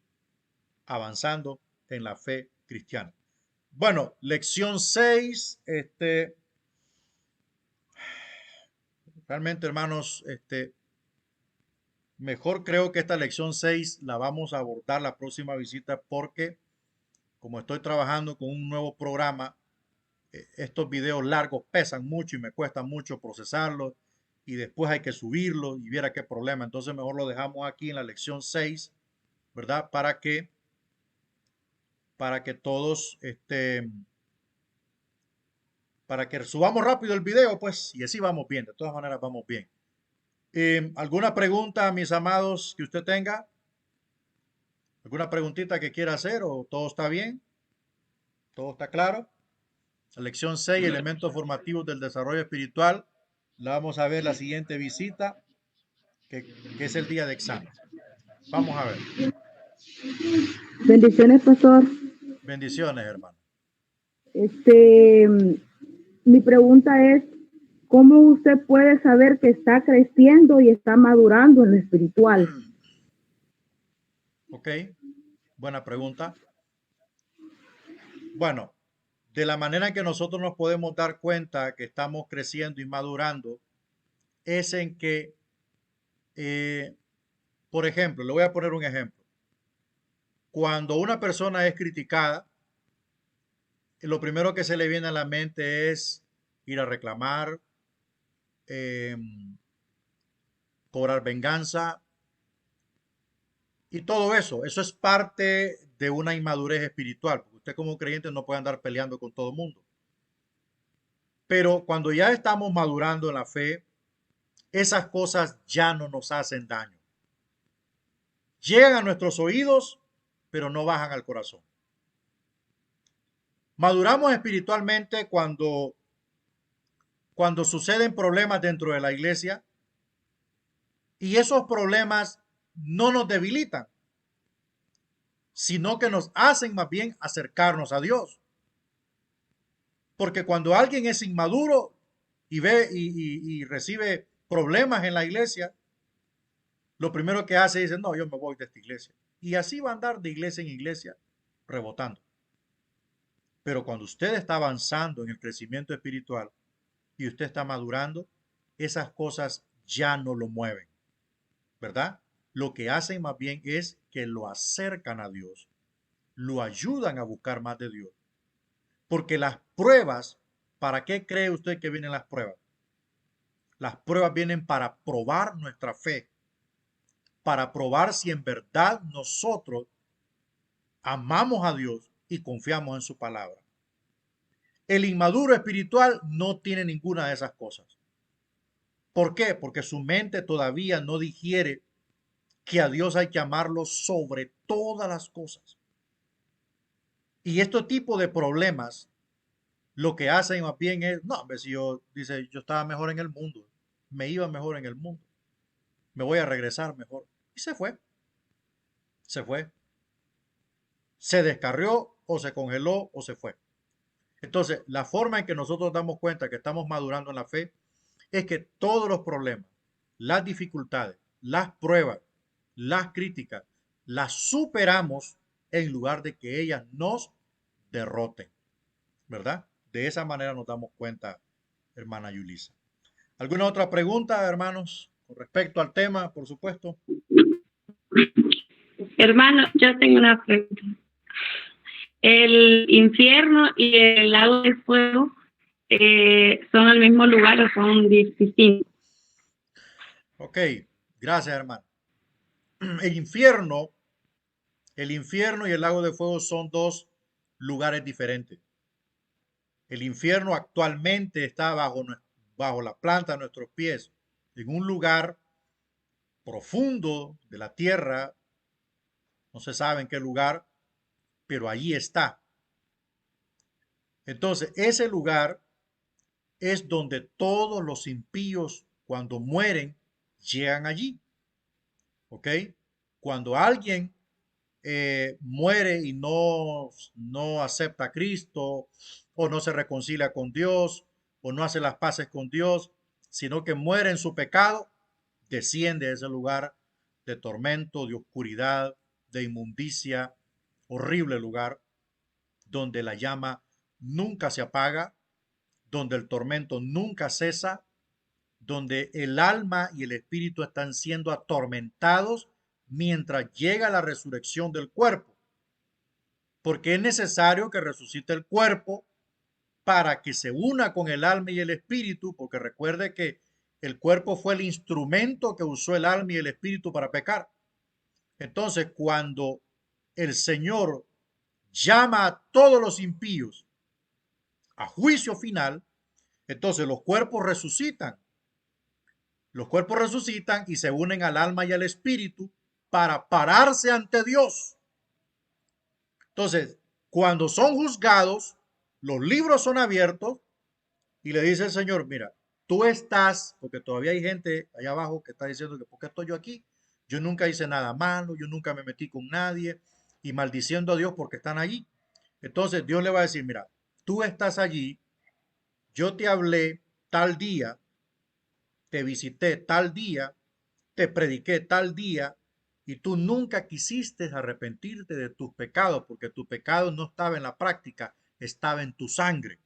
avanzando en la fe cristiana. Bueno, lección 6, realmente, hermanos, mejor creo que esta lección 6 la vamos a abordar la próxima visita porque como estoy trabajando con un nuevo programa, estos videos largos pesan mucho y me cuesta mucho procesarlos y después hay que subirlos y viera qué problema. Entonces mejor lo dejamos aquí en la lección 6, ¿verdad? Para que todos, para que subamos rápido el video, pues, y así vamos bien. De todas maneras vamos bien. ¿Alguna pregunta, mis amados, que usted tenga? ¿Alguna preguntita que quiera hacer o todo está bien? ¿Todo está claro? La lección 6, elementos formativos del desarrollo espiritual. La vamos a ver la siguiente visita, que es el día de examen. Vamos a ver. Bendiciones, pastor. Bendiciones, hermano. Mi pregunta es, ¿cómo usted puede saber que está creciendo y está madurando en lo espiritual? Ok, buena pregunta. Bueno, de la manera en que nosotros nos podemos dar cuenta que estamos creciendo y madurando es en que, por ejemplo, le voy a poner un ejemplo. Cuando una persona es criticada, lo primero que se le viene a la mente es ir a reclamar, eh, cobrar venganza y todo eso. Eso es parte de una inmadurez espiritual, porque usted como creyente no puede andar peleando con todo el mundo. Pero cuando ya estamos madurando en la fe, esas cosas ya no nos hacen daño. Llegan a nuestros oídos, pero no bajan al corazón. Maduramos espiritualmente cuando suceden problemas dentro de la iglesia y esos problemas no nos debilitan, sino que nos hacen más bien acercarnos a Dios. Porque cuando alguien es inmaduro y ve y recibe problemas en la iglesia, lo primero que hace es decir, no, yo me voy de esta iglesia. Y así va a andar de iglesia en iglesia rebotando. Pero cuando usted está avanzando en el crecimiento espiritual y usted está madurando, esas cosas ya no lo mueven, ¿verdad? Lo que hacen más bien es que lo acercan a Dios, lo ayudan a buscar más de Dios. Porque las pruebas, ¿para qué cree usted que vienen las pruebas? Las pruebas vienen para probar nuestra fe, para probar si en verdad nosotros amamos a Dios y confiamos en su palabra. El inmaduro espiritual no tiene ninguna de esas cosas. ¿Por qué? Porque su mente todavía no digiere que a Dios hay que amarlo sobre todas las cosas. Y este tipo de problemas lo que hacen más bien es, no, si yo, dice, yo estaba mejor en el mundo, me iba mejor en el mundo, me voy a regresar mejor. Y se fue, se descarrió o se congeló o se fue. Entonces, la forma en que nosotros damos cuenta que estamos madurando en la fe es que todos los problemas, las dificultades, las pruebas, las críticas, las superamos en lugar de que ellas nos derroten, ¿verdad? De esa manera nos damos cuenta, hermana Yulisa. ¿Alguna otra pregunta, hermanos, con respecto al tema, por supuesto? Hermano, yo tengo una pregunta. ¿El infierno y el lago de fuego son el mismo lugar o son distintos? Ok, gracias, hermano. El infierno, el infierno y el lago de fuego son dos lugares diferentes. El infierno actualmente está bajo la planta de nuestros pies, en un lugar profundo de la tierra, no se sabe en qué lugar, pero allí está. Entonces, ese lugar es donde todos los impíos, cuando mueren, llegan allí. ¿Ok? Cuando alguien muere y no acepta a Cristo, o no se reconcilia con Dios, o no hace las paces con Dios, sino que muere en su pecado, desciende a ese lugar de tormento, de oscuridad, de inmundicia, horrible lugar, donde la llama nunca se apaga, donde el tormento nunca cesa, donde el alma y el espíritu están siendo atormentados mientras llega la resurrección del cuerpo, porque es necesario que resucite el cuerpo para que se una con el alma y el espíritu, porque recuerde que el cuerpo fue el instrumento que usó el alma y el espíritu para pecar. Entonces, cuando el Señor llama a todos los impíos a juicio final, entonces los cuerpos resucitan. Los cuerpos resucitan y se unen al alma y al espíritu para pararse ante Dios. Entonces, cuando son juzgados, los libros son abiertos y le dice el Señor, mira, tú estás, porque todavía hay gente allá abajo que está diciendo que ¿por qué estoy yo aquí? Yo nunca hice nada malo, yo nunca me metí con nadie y maldiciendo a Dios porque están allí. Entonces Dios le va a decir, mira, tú estás allí, yo te hablé tal día, te visité tal día, te prediqué tal día, y tú nunca quisiste arrepentirte de tus pecados, porque tu pecado no estaba en la práctica, estaba en tu sangre.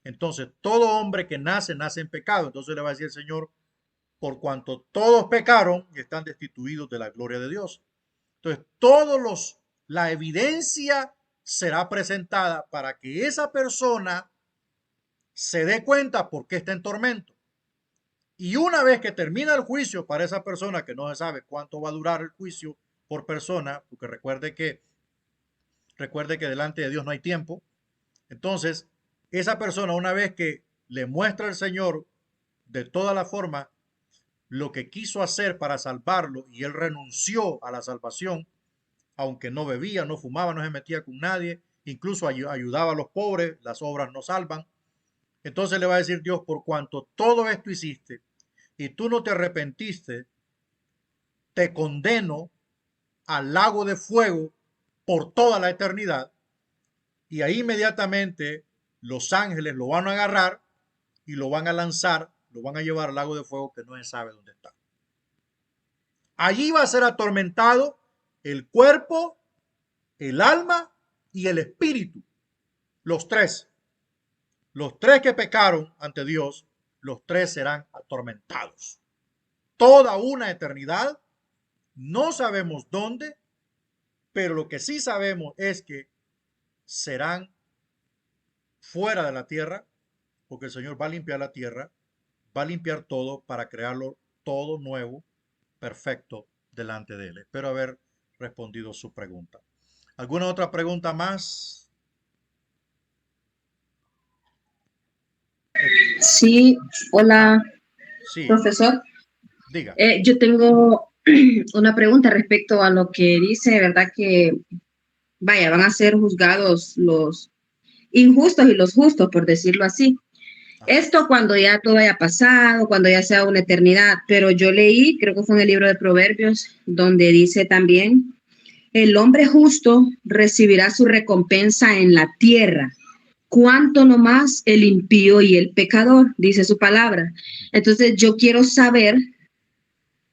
Entonces, todo hombre que nace, nace en pecado. Entonces le va a decir el Señor, por cuanto todos pecaron y están destituidos de la gloria de Dios. Entonces, la evidencia será presentada para que esa persona se dé cuenta por qué está en tormento. Y una vez que termina el juicio para esa persona, que no se sabe cuánto va a durar el juicio por persona, porque recuerde que delante de Dios no hay tiempo. Entonces, esa persona, una vez que le muestra al Señor de toda la forma lo que quiso hacer para salvarlo y él renunció a la salvación, aunque no bebía, no fumaba, no se metía con nadie, incluso ayudaba a los pobres, las obras no salvan. Entonces le va a decir Dios, por cuanto todo esto hiciste y tú no te arrepentiste, te condeno al lago de fuego por toda la eternidad. Y ahí inmediatamente los ángeles lo van a agarrar y lo van a lanzar, lo van a llevar al lago de fuego que no se sabe dónde está. Allí va a ser atormentado el cuerpo, el alma y el espíritu. Los tres. Los tres que pecaron ante Dios, los tres serán atormentados. Toda una eternidad. No sabemos dónde, pero lo que sí sabemos es que serán fuera de la tierra, porque el Señor va a limpiar la tierra, va a limpiar todo para crearlo todo nuevo, perfecto delante de Él. Espero haber respondido su pregunta. ¿Alguna otra pregunta más? Sí, Ah, hola, sí, profesor. diga. Yo tengo una pregunta respecto a lo que dice, ¿verdad? Que, vaya, van a ser juzgados los injustos y los justos, por decirlo así. Ajá. Esto cuando ya todo haya pasado, cuando ya sea una eternidad, pero yo leí, creo que fue en el libro de Proverbios, donde dice también, el hombre justo recibirá su recompensa en la tierra. Cuánto no más el impío y el pecador, dice su palabra. Entonces yo quiero saber,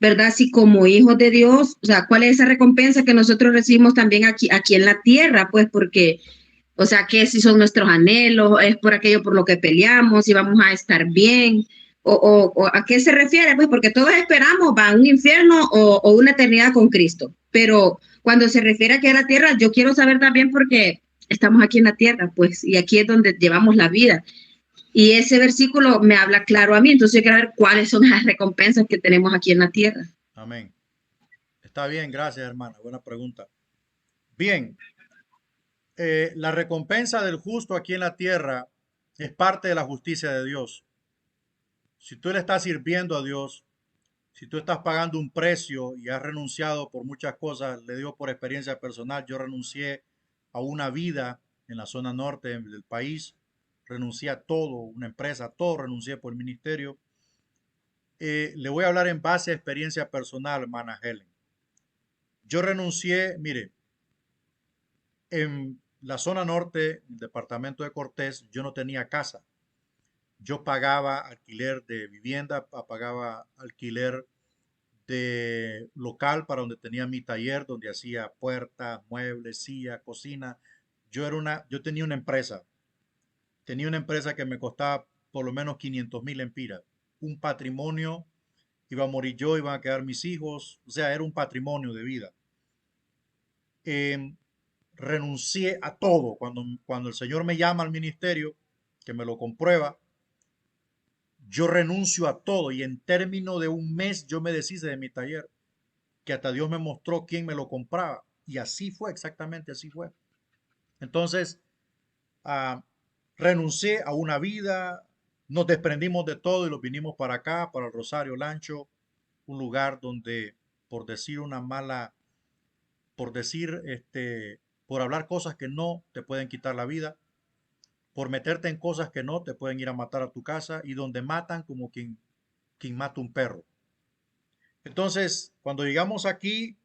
¿verdad? Si como hijos de Dios, o sea, ¿cuál es esa recompensa que nosotros recibimos también aquí en la tierra? Pues porque, o sea, que si son nuestros anhelos, es por aquello por lo que peleamos, si vamos a estar bien, o a qué se refiere, pues porque todos esperamos va a un infierno o una eternidad con Cristo, pero cuando se refiere aquí a la tierra, yo quiero saber también porque estamos aquí en la tierra, pues, y aquí es donde llevamos la vida. Y ese versículo me habla claro a mí, entonces yo quiero ver cuáles son las recompensas que tenemos aquí en la tierra. Amén. Está bien, gracias, hermana. Buena pregunta. Bien, la recompensa del justo aquí en la tierra es parte de la justicia de Dios. Si tú le estás sirviendo a Dios, si tú estás pagando un precio y has renunciado por muchas cosas, le digo por experiencia personal, yo renuncié a una vida en la zona norte del país, renuncié a todo, una empresa, todo renuncié por el ministerio. Le voy a hablar en base a experiencia personal, hermana Helen. Yo renuncié, mire, en la zona norte, el departamento de Cortés, yo no tenía casa. Yo pagaba alquiler de vivienda, pagaba alquiler de local para donde tenía mi taller, donde hacía puertas, muebles, silla, cocina. Yo tenía una empresa que me costaba por lo menos 500,000 empiras, un patrimonio, iba a morir yo, iban a quedar mis hijos, o sea, era un patrimonio de vida. Em, Renuncié a todo. Cuando el Señor me llama al ministerio, que me lo comprueba, yo renuncio a todo y en término de un mes yo me deshice de mi taller, que hasta Dios me mostró quién me lo compraba. Y así fue, exactamente así fue. Entonces, ah, renuncié a una vida, nos desprendimos de todo y los vinimos para acá, para el Rosario Lancho, un lugar donde, por decir una mala, por decir, por hablar cosas que no te pueden quitar la vida, por meterte en cosas que no te pueden ir a matar a tu casa y donde matan como quien mata un perro. Entonces, cuando llegamos aquí,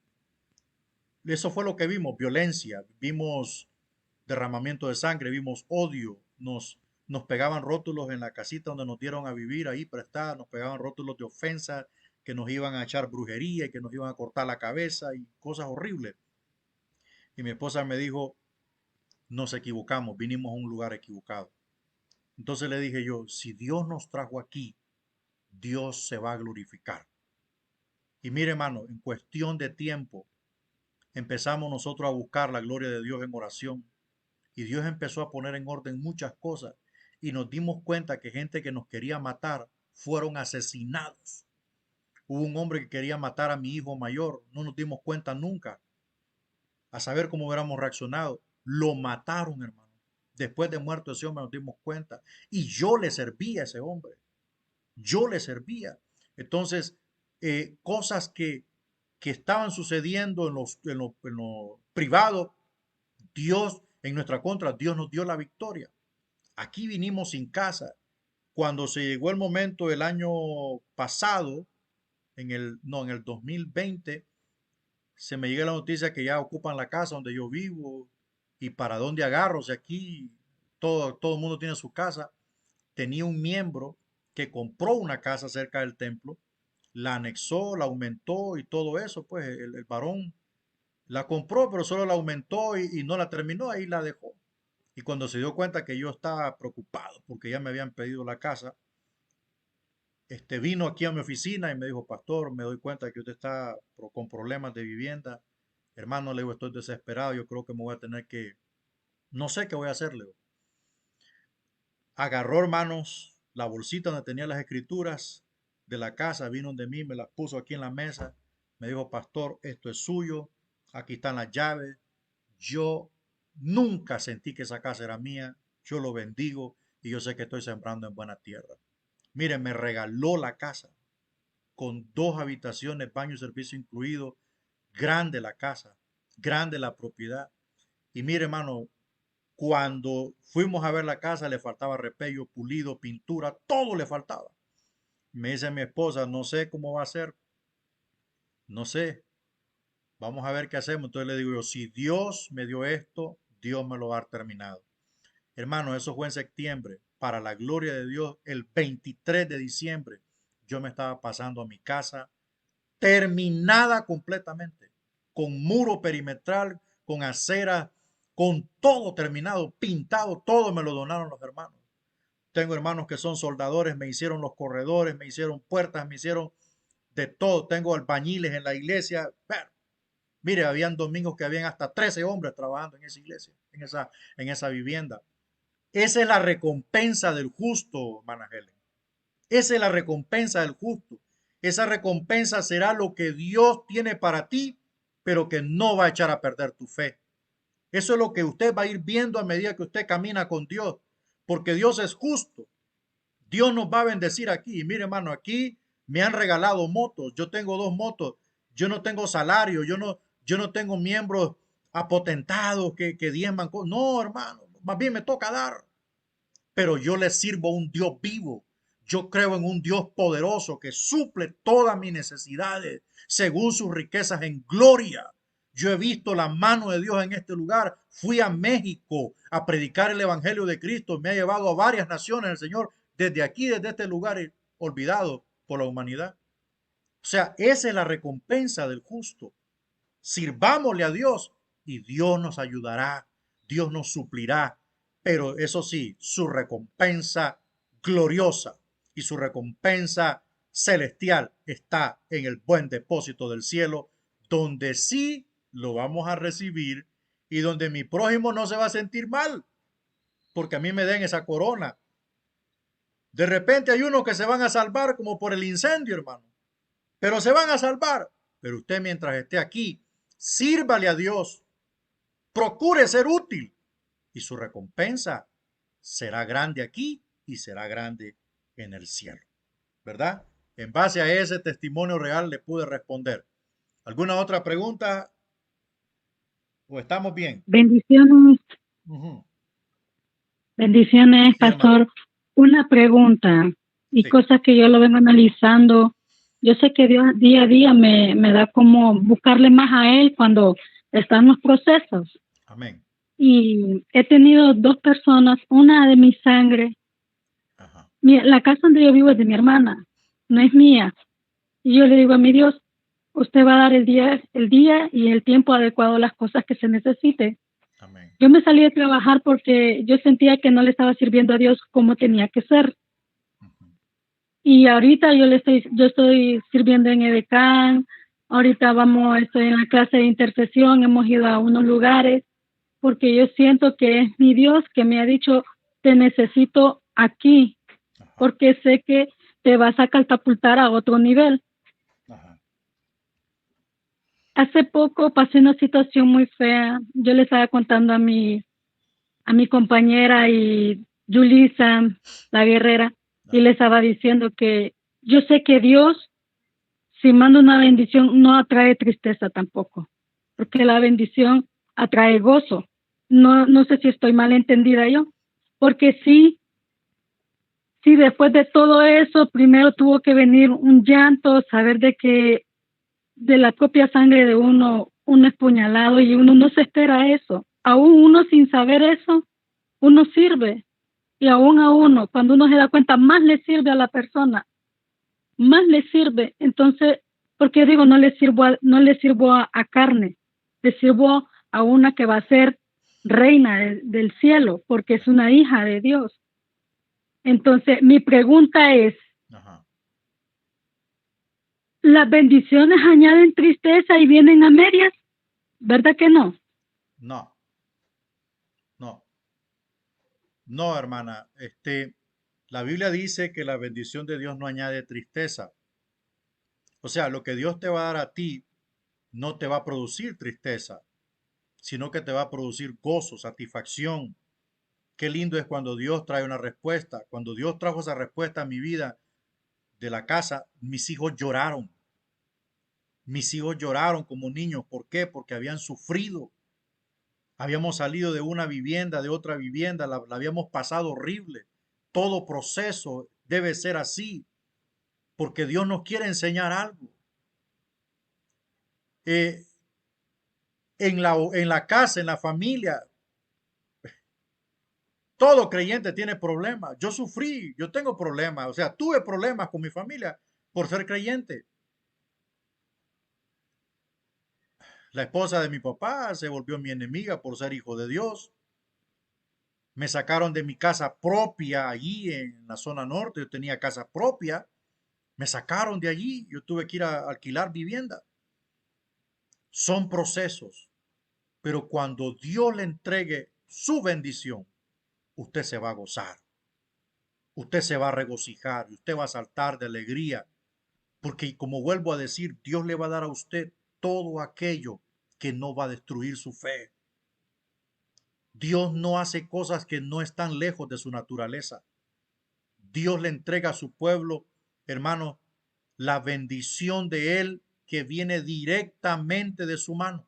eso fue lo que vimos, violencia, vimos derramamiento de sangre, vimos odio, nos pegaban rótulos en la casita donde nos dieron a vivir ahí prestada, nos pegaban rótulos de ofensa, que nos iban a echar brujería y que nos iban a cortar la cabeza y cosas horribles. Y mi esposa me dijo, nos equivocamos, vinimos a un lugar equivocado. Entonces le dije yo, si Dios nos trajo aquí, Dios se va a glorificar. Y mire, hermano, en cuestión de tiempo, empezamos nosotros a buscar la gloria de Dios en oración. Y Dios empezó a poner en orden muchas cosas. Y nos dimos cuenta que gente que nos quería matar fueron asesinados. Hubo un hombre que quería matar a mi hijo mayor. No nos dimos cuenta nunca. A saber cómo hubiéramos reaccionado. Lo mataron, hermano. Después de muerto ese hombre nos dimos cuenta. Y yo le servía a ese hombre. Yo le servía. Entonces, cosas que estaban sucediendo en lo privado, Dios en nuestra contra, Dios nos dio la victoria. Aquí vinimos sin casa. Cuando se llegó el momento el año pasado, en el 2020, se me llega la noticia que ya ocupan la casa donde yo vivo y para dónde agarro. O sea, aquí todo el mundo tiene su casa. Tenía un miembro que compró una casa cerca del templo, la anexó, la aumentó y todo eso, pues el varón la compró, pero solo la aumentó y no la terminó, ahí la dejó. Y cuando se dio cuenta que yo estaba preocupado porque ya me habían pedido la casa, vino aquí a mi oficina y me dijo, pastor, me doy cuenta que usted está con problemas de vivienda. Hermano, le digo, estoy desesperado, yo creo que me voy a tener que, no sé qué voy a hacerle. Agarró, hermanos, la bolsita donde tenía las escrituras de la casa, vino de mí, me las puso aquí en la mesa, me dijo, pastor, esto es suyo, aquí están las llaves. Yo nunca sentí que esa casa era mía, yo lo bendigo y yo sé que estoy sembrando en buena tierra. Mire, me regaló la casa con 2 habitaciones, baño y servicio incluido, grande la casa, grande la propiedad. Y mire, hermano, cuando fuimos a ver la casa, le faltaba repello, pulido, pintura, todo le faltaba. Me dice mi esposa, no sé cómo va a ser, no sé, vamos a ver qué hacemos. Entonces le digo yo, si Dios me dio esto, Dios me lo va a dar terminado. Hermano, eso fue en septiembre. Para la gloria de Dios, el 23 de diciembre, yo me estaba pasando a mi casa terminada completamente, con muro perimetral, con acera, con todo terminado, pintado, todo me lo donaron los hermanos. Tengo hermanos que son soldadores, me hicieron los corredores, me hicieron puertas, me hicieron de todo. Tengo albañiles en la iglesia. Pero, mire, habían domingos que habían hasta 13 hombres trabajando en esa iglesia, en esa vivienda. Esa es la recompensa del justo, hermana Helen. Esa es la recompensa del justo. Esa recompensa será lo que Dios tiene para ti, pero que no va a echar a perder tu fe. Eso es lo que usted va a ir viendo a medida que usted camina con Dios, porque Dios es justo. Dios nos va a bendecir aquí. Y mire, hermano, aquí me han regalado motos. Yo tengo 2 motos. Yo no tengo salario. Yo no tengo miembros apotentados que diezman. No, hermano, más bien me toca dar. Pero yo le sirvo a un Dios vivo. Yo creo en un Dios poderoso que suple todas mis necesidades según sus riquezas en gloria. Yo he visto la mano de Dios en este lugar. Fui a México a predicar el Evangelio de Cristo. Me ha llevado a varias naciones el Señor desde aquí, desde este lugar olvidado por la humanidad. O sea, esa es la recompensa del justo. Sirvámosle a Dios y Dios nos ayudará. Dios nos suplirá, pero eso sí, su recompensa gloriosa y su recompensa celestial está en el buen depósito del cielo, donde sí lo vamos a recibir y donde mi prójimo no se va a sentir mal, porque a mí me den esa corona. De repente hay unos que se van a salvar como por el incendio, hermano, pero se van a salvar. Pero usted mientras esté aquí, sírvale a Dios, procure ser útil y su recompensa será grande aquí y será grande en el cielo, ¿verdad? En base a ese testimonio real le pude responder. ¿Alguna otra pregunta? ¿O estamos bien? Bendiciones, Ujú. bendiciones, Sí, hermano. pastor. Una pregunta y Sí. cosas que yo lo vengo analizando. Yo sé que Dios día a día me da como buscarle más a Él cuando están los procesos. Amén. Y he tenido dos personas, una de mi sangre. Ajá. La casa donde yo vivo es de mi hermana, no es mía. Y yo le digo a mi Dios, usted va a dar el día y el tiempo adecuado a las cosas que se necesite. Amén. Yo me salí de trabajar porque yo sentía que no le estaba sirviendo a Dios como tenía que ser. Ujú. Y ahorita yo estoy sirviendo en Edecán, ahorita estoy en la clase de intercesión, hemos ido a unos lugares, porque yo siento que es mi Dios que me ha dicho, te necesito aquí, Ajá. porque sé que te vas a catapultar a otro nivel. Ajá. Hace poco pasé una situación muy fea, yo le estaba contando a mi compañera y Julissa, la guerrera, y le Ajá. estaba diciendo que yo sé que Dios, si manda una bendición, no atrae tristeza tampoco, porque la bendición atrae gozo. No sé si estoy mal entendida yo, porque sí, después de todo eso, primero tuvo que venir un llanto, saber de que de la propia sangre de uno es puñalado y uno no se espera eso. Aún uno sin saber eso, uno sirve. Y aún a uno, cuando uno se da cuenta, más le sirve a la persona, más le sirve. Entonces, porque digo, no le sirvo a carne, le sirvo a una que va a ser reina del cielo, porque es una hija de Dios. Entonces, mi pregunta es, Ajá. ¿las bendiciones añaden tristeza y vienen a medias? ¿Verdad que no? No, no, no, hermana. La Biblia dice que la bendición de Dios no añade tristeza. O sea, lo que Dios te va a dar a ti no te va a producir tristeza, sino que te va a producir gozo, satisfacción. Qué lindo es cuando Dios trae una respuesta. Cuando Dios trajo esa respuesta a mi vida de la casa, mis hijos lloraron. Mis hijos lloraron como niños. ¿Por qué? Porque habían sufrido. Habíamos salido de una vivienda, de otra vivienda, la habíamos pasado horrible. Todo proceso debe ser así, porque Dios nos quiere enseñar algo. Eh, en la casa, en la familia, todo creyente tiene problemas. Yo sufrí, yo tengo problemas, o sea, tuve problemas con mi familia por ser creyente. La esposa de mi papá se volvió mi enemiga por ser hijo de Dios. Me sacaron de mi casa propia allí en la zona norte. Yo tenía casa propia. Me sacaron de allí. Yo tuve que ir a alquilar vivienda. Son procesos. Pero cuando Dios le entregue su bendición, usted se va a gozar. Usted se va a regocijar y usted va a saltar de alegría. Porque como vuelvo a decir, Dios le va a dar a usted todo aquello que no va a destruir su fe. Dios no hace cosas que no están lejos de su naturaleza. Dios le entrega a su pueblo, hermano, la bendición de Él que viene directamente de su mano.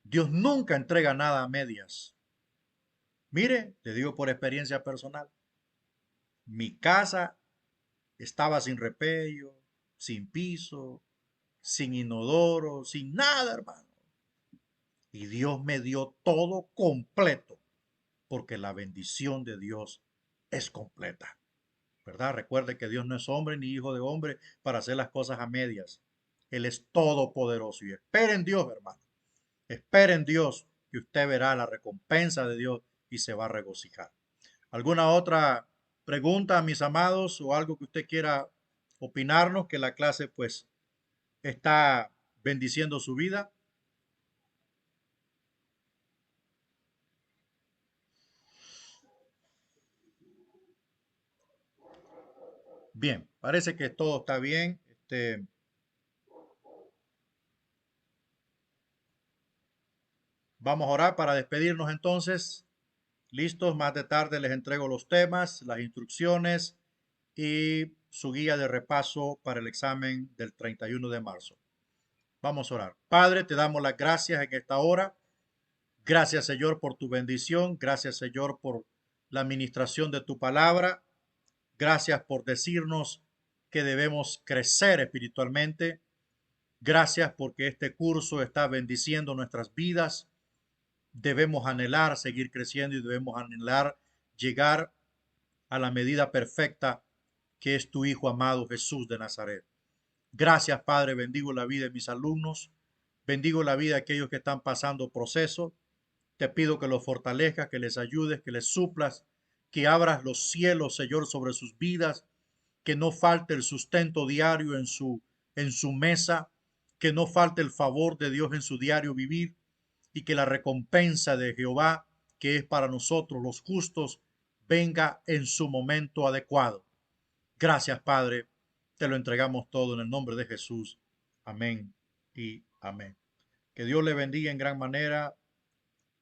Dios nunca entrega nada a medias. Mire, te digo por experiencia personal, mi casa estaba sin repello, sin piso, sin inodoro, sin nada, hermano. Y Dios me dio todo completo, porque la bendición de Dios es completa. ¿Verdad? Recuerde que Dios no es hombre ni hijo de hombre para hacer las cosas a medias. Él es todopoderoso y espera en Dios, hermano. Espera en Dios que usted verá la recompensa de Dios y se va a regocijar. ¿Alguna otra pregunta, mis amados, o algo que usted quiera opinarnos, que la clase pues está bendiciendo su vida? Bien, parece que todo está bien. Vamos a orar para despedirnos entonces. Listos, más de tarde les entrego los temas, las instrucciones y su guía de repaso para el examen del 31 de marzo. Vamos a orar. Padre, te damos las gracias en esta hora. Gracias, Señor, por tu bendición. Gracias, Señor, por la administración de tu palabra. Gracias por decirnos que debemos crecer espiritualmente. Gracias porque este curso está bendiciendo nuestras vidas. Debemos anhelar seguir creciendo y debemos anhelar llegar a la medida perfecta que es tu Hijo amado Jesús de Nazaret. Gracias, Padre. Bendigo la vida de mis alumnos. Bendigo la vida de aquellos que están pasando procesos. Te pido que los fortalezcas, que les ayudes, que les suplas, que abras los cielos, Señor, sobre sus vidas, que no falte el sustento diario en su mesa, que no falte el favor de Dios en su diario vivir y que la recompensa de Jehová, que es para nosotros los justos, venga en su momento adecuado. Gracias, Padre. Te lo entregamos todo en el nombre de Jesús. Amén y amén. Que Dios le bendiga en gran manera.